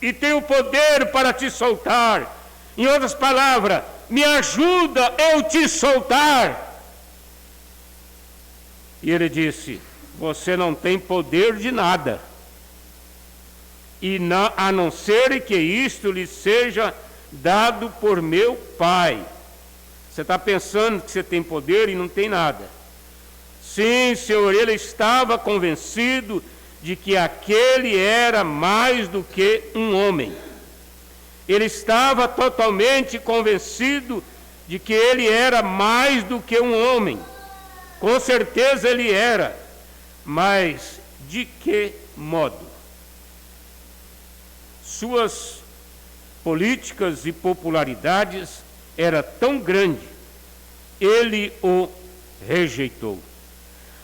e tenho poder para te soltar. Em outras palavras, me ajuda eu te soltar. E ele disse: você não tem poder de nada, a não ser que isto lhe seja dado por meu Pai. Você está pensando que você tem poder e não tem nada. Sim, Senhor, ele estava convencido de que aquele era mais do que um homem. Ele estava totalmente convencido de que ele era mais do que um homem. Com certeza ele era, mas de que modo? Suas políticas e popularidades era tão grande, ele o rejeitou.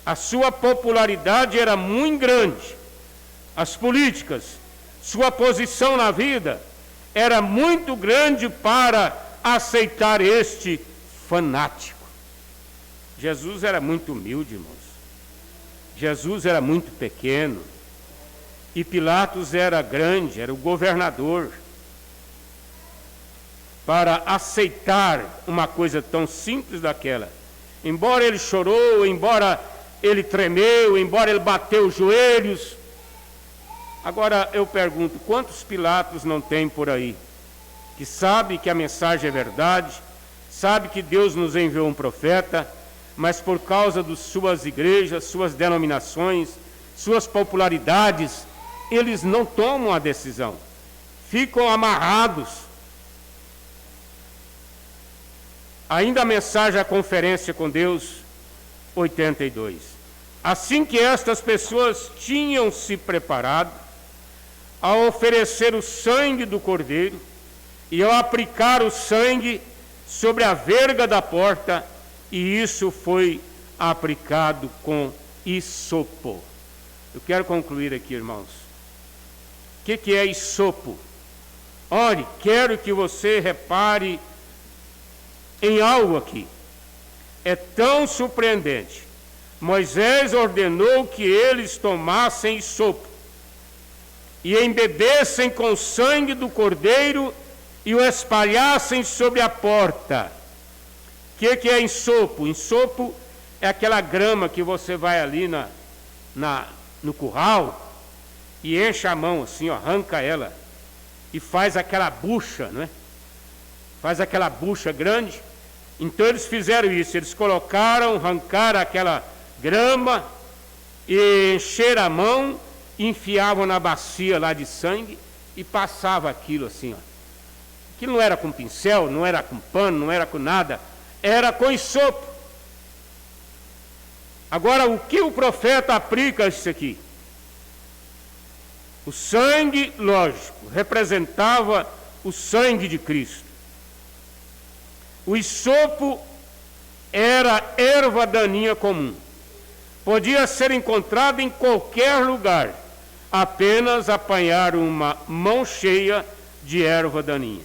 A sua popularidade era muito grande, as políticas, sua posição na vida era muito grande para aceitar este fanático. Jesus era muito humilde, irmãos. Jesus era muito pequeno. E Pilatos era grande, era o governador. Para aceitar uma coisa tão simples daquela. Embora ele chorou, embora ele tremeu, embora ele bateu os joelhos. Agora eu pergunto, quantos Pilatos não tem por aí? Que sabe que a mensagem é verdade, sabe que Deus nos enviou um profeta, mas por causa de suas igrejas, suas denominações, suas popularidades, eles não tomam a decisão, ficam amarrados. Ainda a mensagem à conferência com Deus, 82. Assim que estas pessoas tinham se preparado a oferecer o sangue do cordeiro e ao aplicar o sangue sobre a verga da porta, e isso foi aplicado com hisopo. Eu quero concluir aqui, irmãos. O que é hisopo? Olhe, quero que você repare em algo aqui. É tão surpreendente. Moisés ordenou que eles tomassem hisopo e embebessem com o sangue do cordeiro e o espalhassem sobre a porta. O que é ensopo? Ensopo é aquela grama que você vai ali no curral e enche a mão assim, ó, arranca ela e faz aquela bucha, não é? Faz aquela bucha grande. Então eles fizeram isso, eles arrancaram aquela grama e encheram a mão, enfiavam na bacia lá de sangue e passava aquilo assim, ó. Aquilo não era com pincel, não era com pano, não era com nada, era com hisopo. Agora, o que o profeta aplica a isso aqui? O sangue, lógico, representava o sangue de Cristo. O hisopo era erva daninha comum. Podia ser encontrado em qualquer lugar, apenas apanhar uma mão cheia de erva daninha.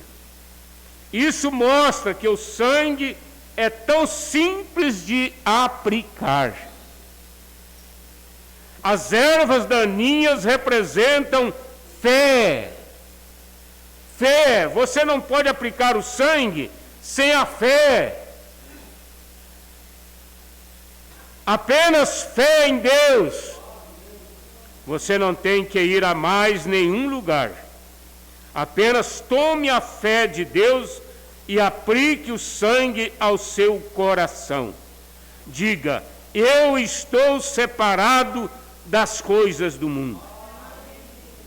Isso mostra que o sangue é tão simples de aplicar. As ervas daninhas representam fé. Fé, você não pode aplicar o sangue sem a fé. Apenas fé em Deus. Você não tem que ir a mais nenhum lugar. Apenas tome a fé de Deus e aplique o sangue ao seu coração. Diga: eu estou separado das coisas do mundo.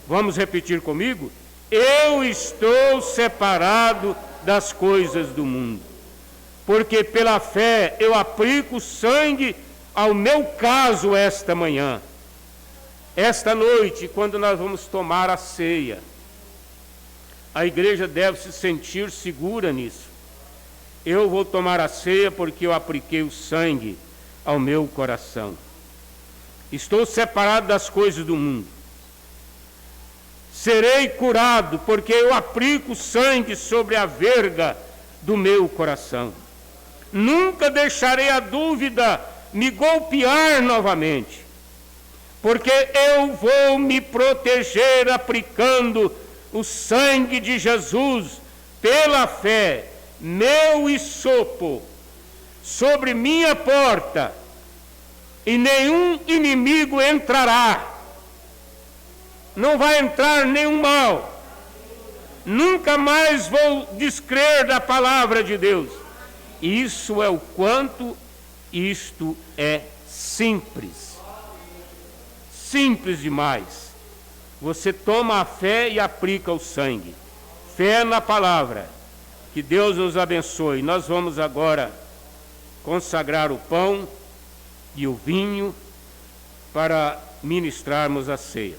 Vamos repetir comigo? Eu estou separado das coisas do mundo. Porque pela fé eu aplico o sangue ao meu caso esta manhã. Esta noite, quando nós vamos tomar a ceia, a igreja deve se sentir segura nisso. Eu vou tomar a ceia porque eu apliquei o sangue ao meu coração. Estou separado das coisas do mundo. Serei curado porque eu aplico o sangue sobre a verga do meu coração. Nunca deixarei a dúvida me golpear novamente, porque eu vou me proteger aplicando o sangue de Jesus pela fé, meu hisopo, sobre minha porta, e nenhum inimigo entrará. Não vai entrar nenhum mal. Nunca mais vou descrer da palavra de Deus. Isso é o quanto isto é simples. Simples demais. Você toma a fé e aplica o sangue. Fé na palavra. Que Deus nos abençoe. Nós vamos agora consagrar o pão e o vinho para ministrarmos a ceia.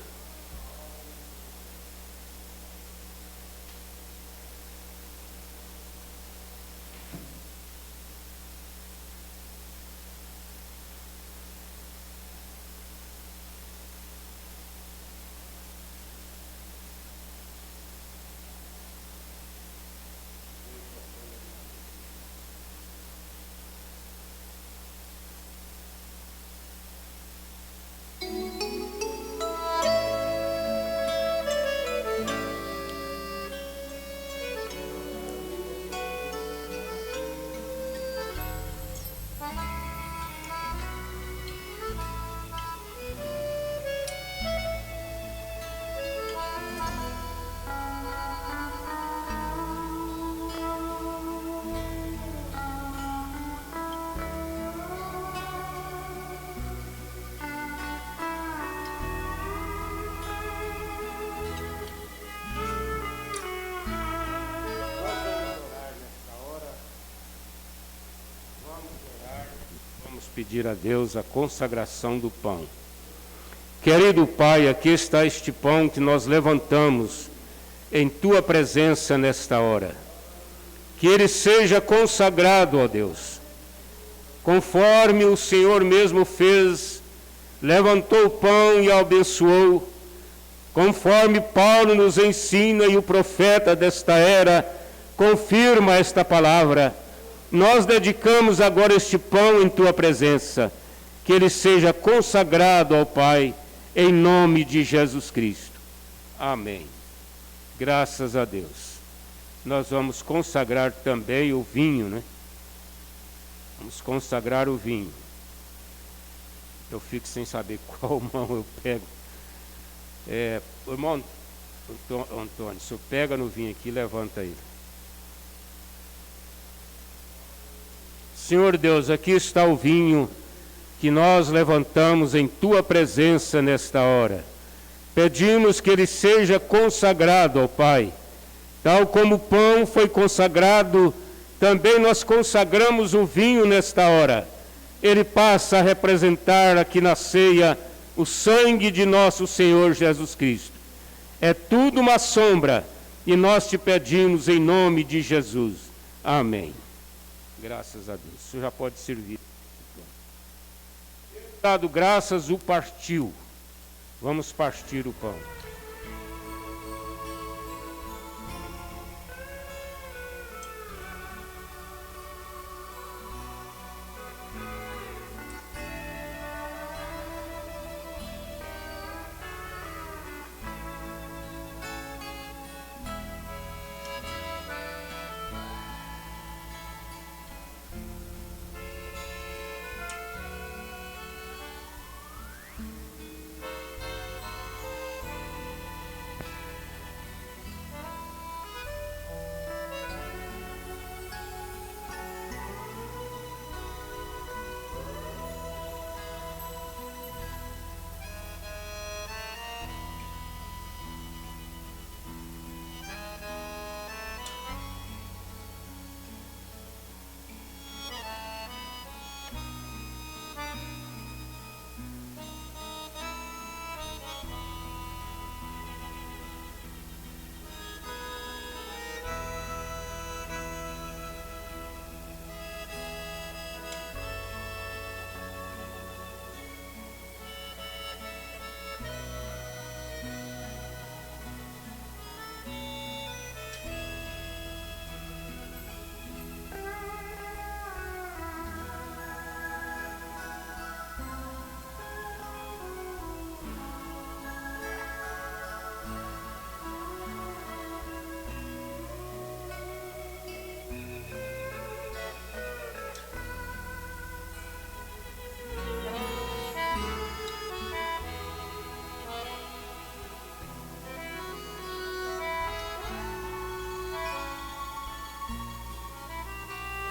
Pedir a Deus a consagração do pão. Querido Pai, aqui está este pão que nós levantamos em Tua presença nesta hora. Que ele seja consagrado, ó Deus, conforme o Senhor mesmo fez, levantou o pão e o abençoou, conforme Paulo nos ensina e o profeta desta era confirma esta palavra. Nós dedicamos agora este pão em Tua presença, que ele seja consagrado ao Pai, em nome de Jesus Cristo. Amém. Graças a Deus. Nós vamos consagrar também o vinho, né? Vamos consagrar o vinho. Eu fico sem saber qual mão eu pego. Irmão Antônio, se eu pega no vinho aqui, levanta ele. Senhor Deus, aqui está o vinho que nós levantamos em Tua presença nesta hora. Pedimos que ele seja consagrado ao Pai. Tal como o pão foi consagrado, também nós consagramos o vinho nesta hora. Ele passa a representar aqui na ceia o sangue de nosso Senhor Jesus Cristo. É tudo uma sombra e nós te pedimos em nome de Jesus. Amém. Graças a Deus. O senhor já pode servir. Dado graças, o partiu. Vamos partir o pão.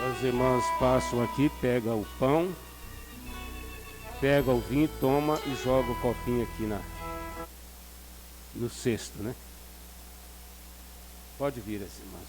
As irmãs passam aqui, pega o pão, pega o vinho, toma e joga o copinho aqui no cesto, né? Pode vir, as irmãs.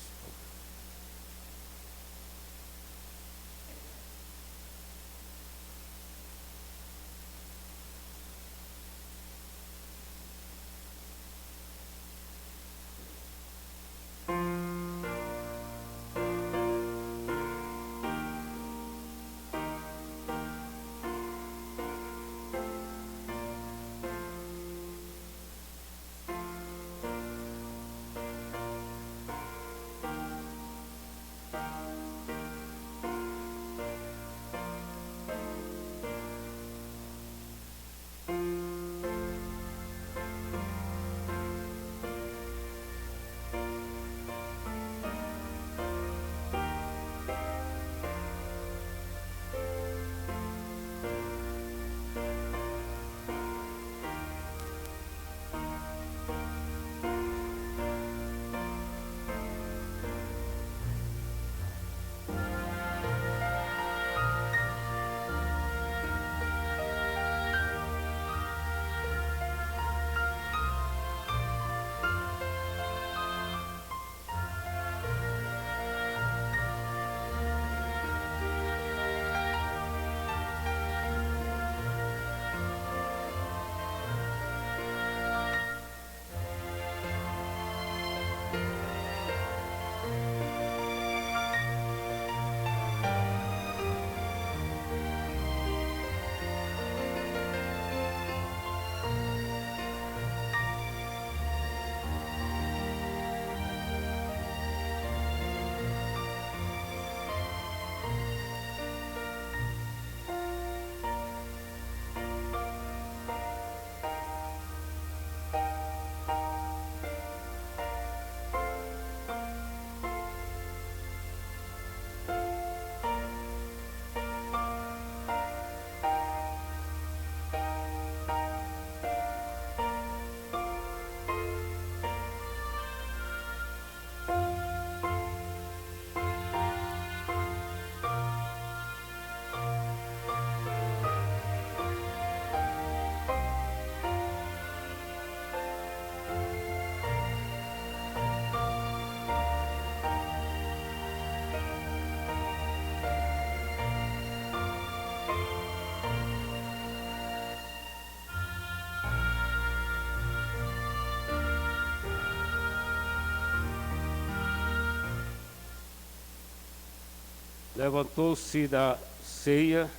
Levantou-se da ceia,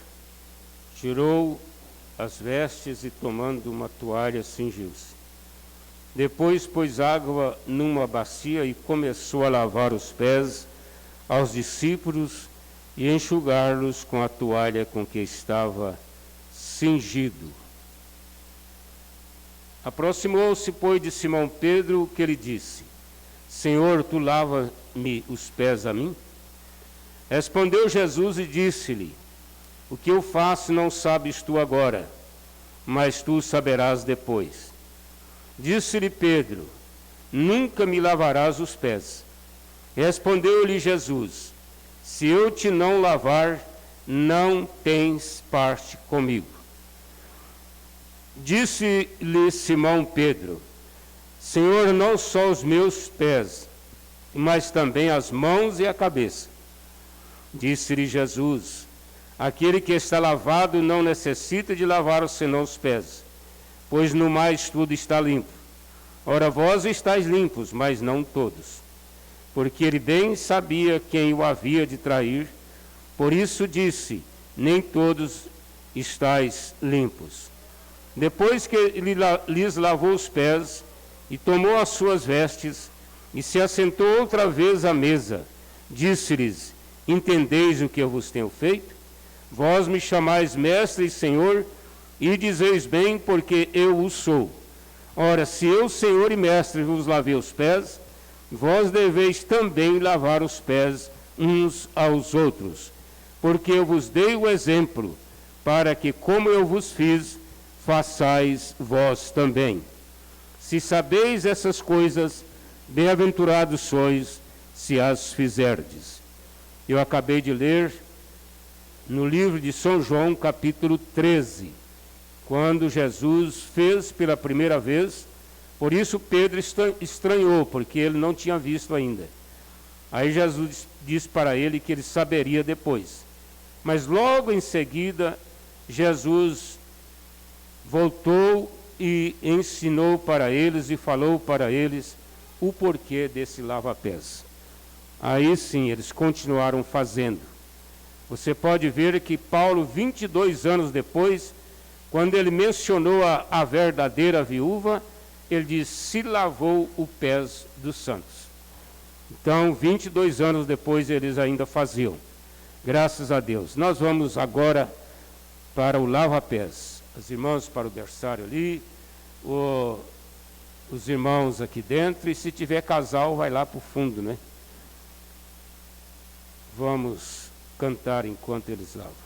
tirou as vestes e, tomando uma toalha, cingiu-se. Depois pôs água numa bacia e começou a lavar os pés aos discípulos e enxugá-los com a toalha com que estava cingido. Aproximou-se, pois, de Simão Pedro, que lhe disse: Senhor, tu lava-me os pés a mim? Respondeu Jesus e disse-lhe: O que eu faço não sabes tu agora, mas tu saberás depois. Disse-lhe Pedro: Nunca me lavarás os pés. Respondeu-lhe Jesus: Se eu te não lavar, não tens parte comigo. Disse-lhe Simão Pedro: Senhor, não só os meus pés, mas também as mãos e a cabeça. Disse-lhe Jesus: Aquele que está lavado não necessita de lavar senão os pés, pois no mais tudo está limpo. Ora, vós estáis limpos, mas não todos. Porque ele bem sabia quem o havia de trair, por isso disse: Nem todos estáis limpos. Depois que ele lhes lavou os pés, e tomou as suas vestes, e se assentou outra vez à mesa, disse-lhes: Entendeis o que eu vos tenho feito? Vós me chamais mestre e senhor, e dizeis bem, porque eu o sou. Ora, se eu, senhor e mestre, vos lavei os pés, vós deveis também lavar os pés uns aos outros, porque eu vos dei o exemplo, para que, como eu vos fiz, façais vós também. Se sabeis essas coisas, bem-aventurados sois, se as fizerdes. Eu acabei de ler no livro de São João, capítulo 13, quando Jesus fez pela primeira vez, por isso Pedro estranhou, porque ele não tinha visto ainda. Aí Jesus disse para ele que ele saberia depois. Mas logo em seguida, Jesus voltou e ensinou para eles e falou para eles o porquê desse lava-pés. Aí sim, eles continuaram fazendo. Você pode ver que Paulo, 22 anos depois, quando ele mencionou a verdadeira viúva, ele diz: se lavou os pés dos santos. Então, 22 anos depois, eles ainda faziam. Graças a Deus. Nós vamos agora para o lava-pés. Os irmãos para o berçário ali, os irmãos aqui dentro, e se tiver casal, vai lá para o fundo, né? Vamos cantar enquanto eles lavam.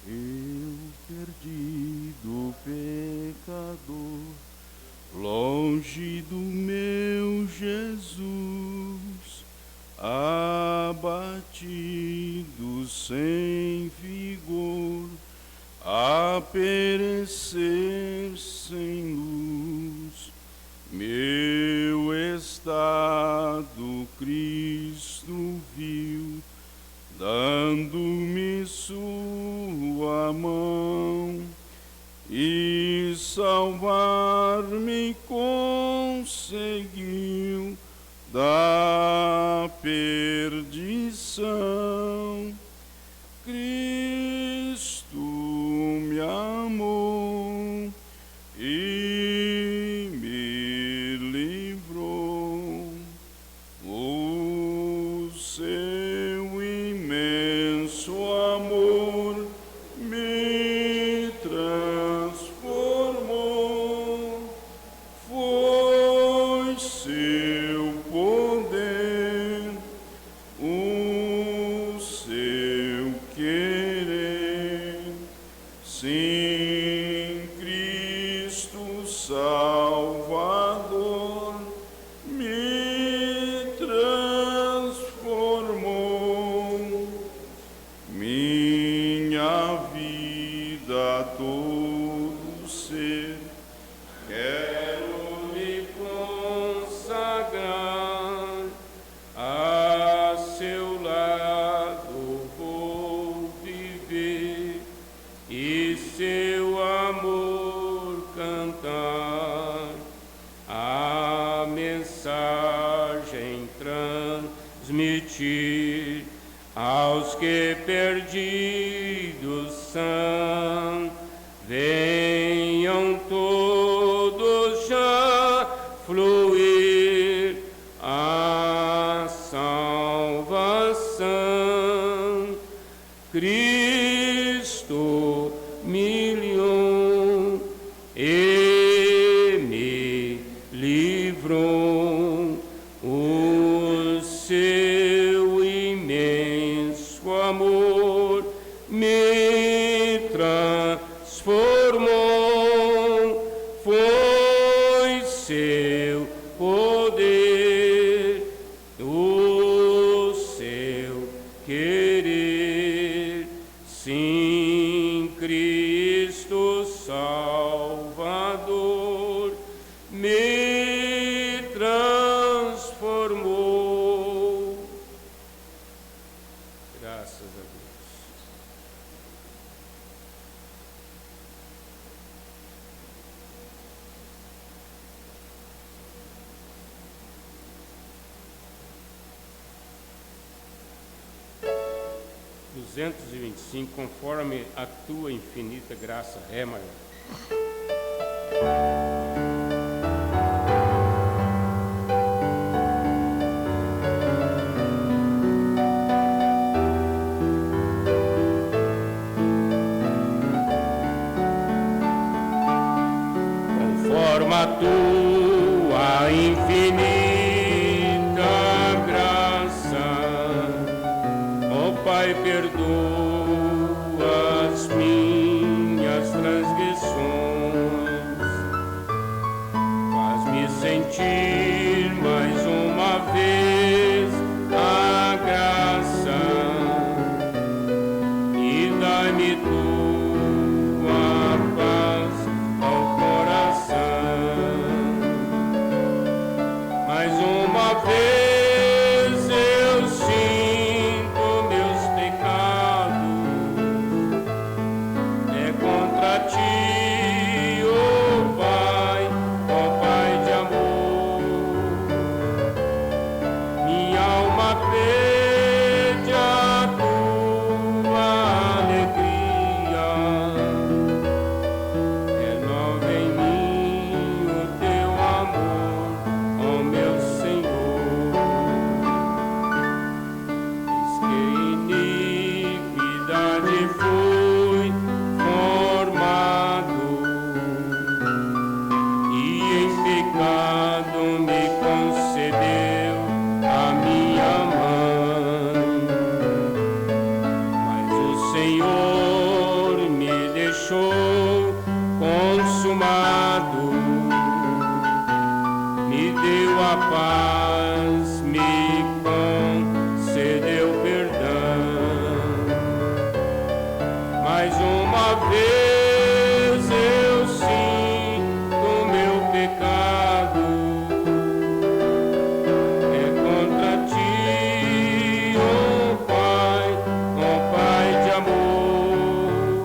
Eu perdido pecador, longe do meu Jesus, abatido sem vigor, a perecer sem luz, meu estado Cristo viu, dando-me sua mão, e salvar-me conseguiu da perdição. Cristo me amou e me livrou. O seu imenso amor me transformou. Foi seu poder Sim, Cristo Salvador me transformou, minha vida, todo ser, quero me consagrar, a seu lado vou viver e seu amor cantar, a mensagem transmitir aos que perdidos são. Venham todos já fluir a salvação. Cristo me livrou e me livrou, o seu imenso amor me transformou, foi seu poder, o seu querer. Sim, Cristo Salvador me transformou. Graças a Deus. (225) Conforme a tua infinita graça, Ré maior. Conforme a tua infinita graça, ó Pai, perdoa as minhas transgressões, faz-me sentir mais uma vez a graça e dai-me tua paz ao coração. Mais uma vez eu sinto meus pecados, é contra ti, ó Pai de amor. Minha alma pede a tua alegria, renova em mim o teu amor, ó meu Senhor. Eis que iniquidade fui formado e em pecado me concebeu a minha mãe. Mas o Senhor me deixou consumado, me deu a paz, me concedeu perdão. Mais uma vez eu sinto meu pecado, é contra ti, ó Pai de amor.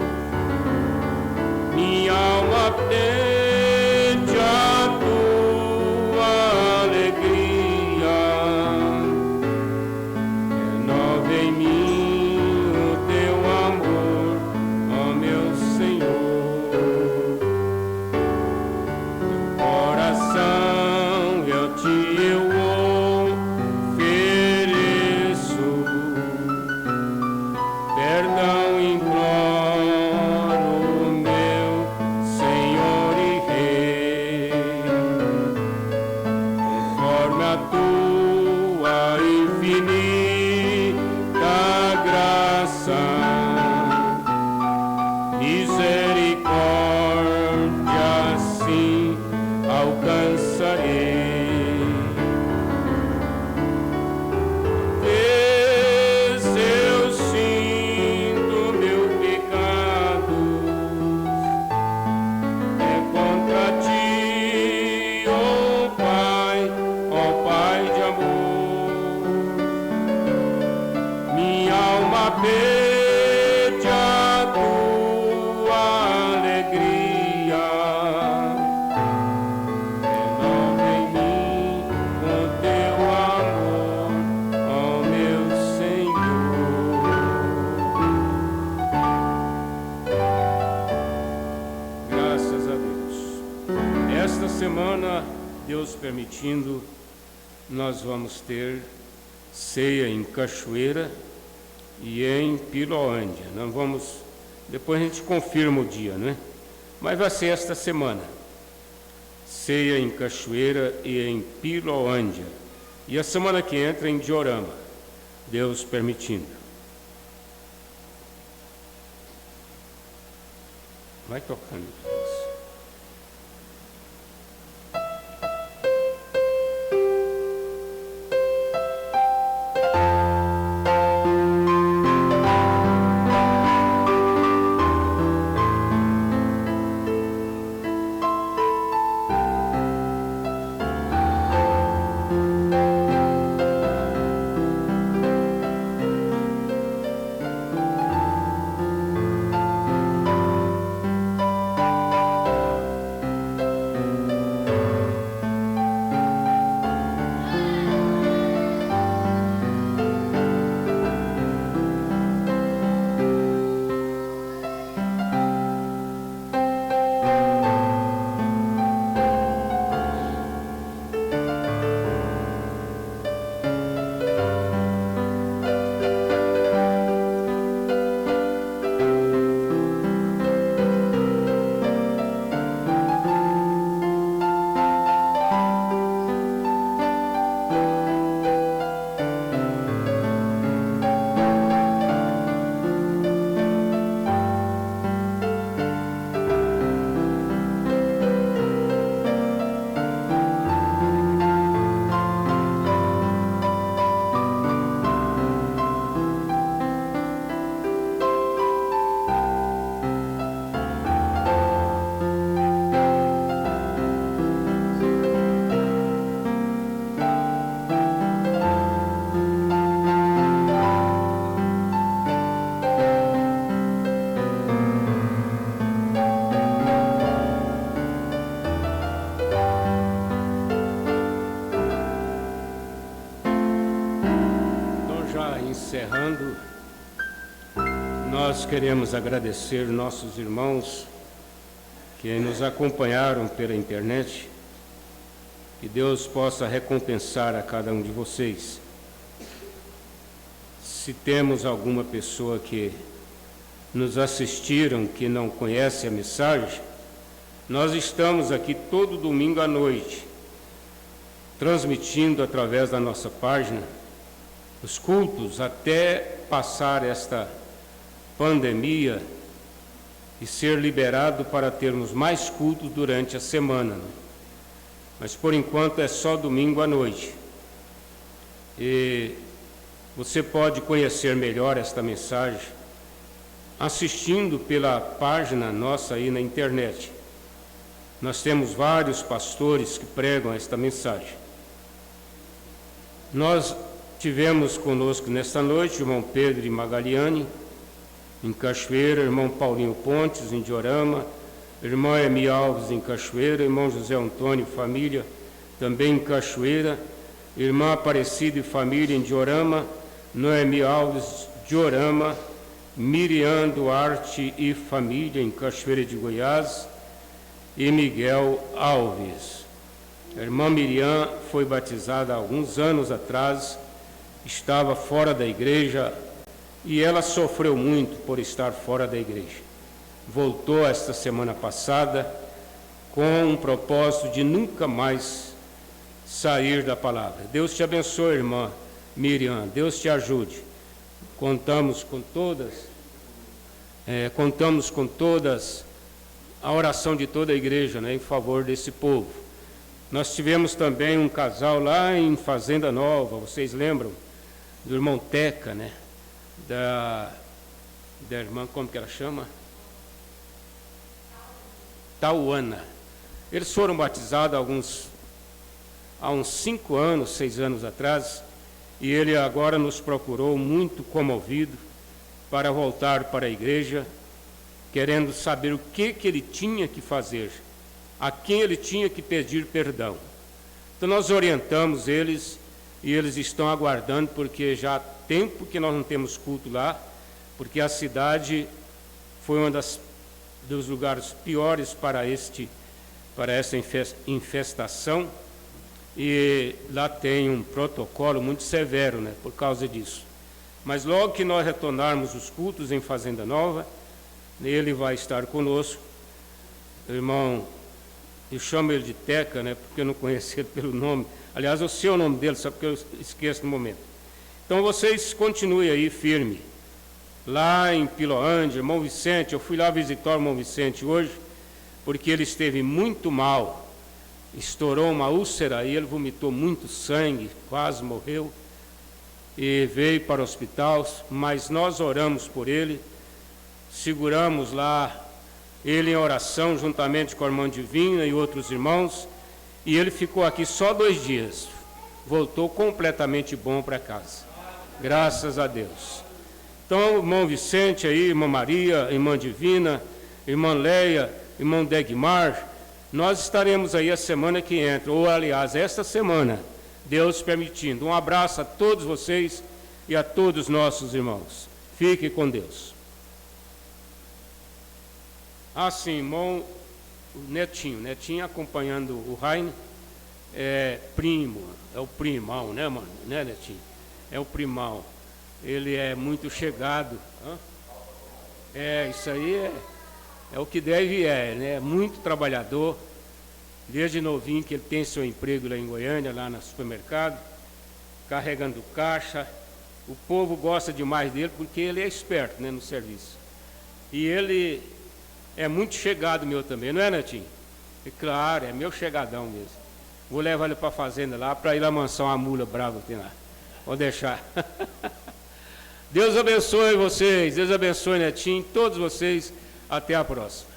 Minha alma pede a tua alegria, renova em mim o teu amor, ó meu Senhor. Meu coração eu te ofereço, perdão imploro, meu Senhor e semana, Deus permitindo, nós vamos ter ceia em Cachoeira e em Piloândia. Nós vamos, depois a gente confirma o dia, né? Mas vai ser esta semana. Ceia em Cachoeira e em Piloândia. E a semana que entra em Diorama, Deus permitindo. Vai tocando. Encerrando, nós queremos agradecer nossos irmãos que nos acompanharam pela internet. Que Deus possa recompensar a cada um de vocês. Se temos alguma pessoa que nos assistiram que não conhece a mensagem, nós estamos aqui todo domingo à noite, transmitindo através da nossa página os cultos até passar esta pandemia e ser liberado para termos mais cultos durante a semana, né? Mas por enquanto é só domingo à noite. E você pode conhecer melhor esta mensagem assistindo pela página nossa aí na internet. Nós temos vários pastores que pregam esta mensagem. Nós tivemos conosco nesta noite o irmão Pedro e Magaliane, em Cachoeira, irmão Paulinho Pontes, em Diorama, irmão Emi Alves, em Cachoeira, irmão José Antônio e família, também em Cachoeira, irmã Aparecida e família, em Diorama, Noemi Alves, Diorama, Miriam Duarte e família, em Cachoeira de Goiás, e Miguel Alves. A irmã Miriam foi batizada há alguns anos atrás, estava fora da igreja e ela sofreu muito por estar fora da igreja. Voltou esta semana passada com um propósito de nunca mais sair da palavra. Deus te abençoe, irmã Miriam, Deus te ajude. Contamos com todas a oração de toda a igreja, né, em favor desse povo. Nós tivemos também um casal lá em Fazenda Nova, vocês lembram? Do irmão Teca, né? Da irmã, como que ela chama? Tauana. Eles foram batizados há uns 5 anos, 6 anos atrás, e ele agora nos procurou muito comovido para voltar para a igreja, querendo saber o que ele tinha que fazer, a quem ele tinha que pedir perdão. Então nós orientamos eles, e eles estão aguardando, porque já há tempo que nós não temos culto lá, porque a cidade foi um dos lugares piores para para essa infestação, e lá tem um protocolo muito severo, né, por causa disso. Mas logo que nós retornarmos os cultos em Fazenda Nova, ele vai estar conosco. O irmão, eu chamo ele de Teca, né, porque eu não conheço ele pelo nome. Aliás, eu sei o nome dele, só porque eu esqueço no momento. Então vocês continuem aí firme. Lá em Piloândia, irmão Vicente, eu fui lá visitar o irmão Vicente hoje, porque ele esteve muito mal. Estourou uma úlcera e ele vomitou muito sangue, quase morreu. E veio para o hospital, mas nós oramos por ele, seguramos lá ele em oração, juntamente com a irmã Divina e outros irmãos, e ele ficou aqui só 2 dias. Voltou completamente bom para casa. Graças a Deus. Então, irmão Vicente aí, irmã Maria, irmã Divina, irmã Leia, irmão Degmar, nós estaremos aí a semana que entra, ou aliás, esta semana, Deus permitindo. Um abraço a todos vocês e a todos os nossos irmãos. Fique com Deus. Sim, irmão Netinho acompanhando o Raine, primo, é o primão, né, mano? Né, Netinho? É o primão. Ele é muito chegado. Isso aí é o que deve né? Muito trabalhador. Desde novinho que ele tem seu emprego lá em Goiânia, lá no supermercado, carregando caixa. O povo gosta demais dele porque ele é esperto, né, no serviço. E ele é muito chegado meu também, não é, Netinho? E claro, é meu chegadão mesmo. Vou levar ele para a fazenda lá, para ir lá amansar uma mula brava que tem lá. Vou deixar. Deus abençoe vocês, Deus abençoe Netinho, todos vocês. Até a próxima.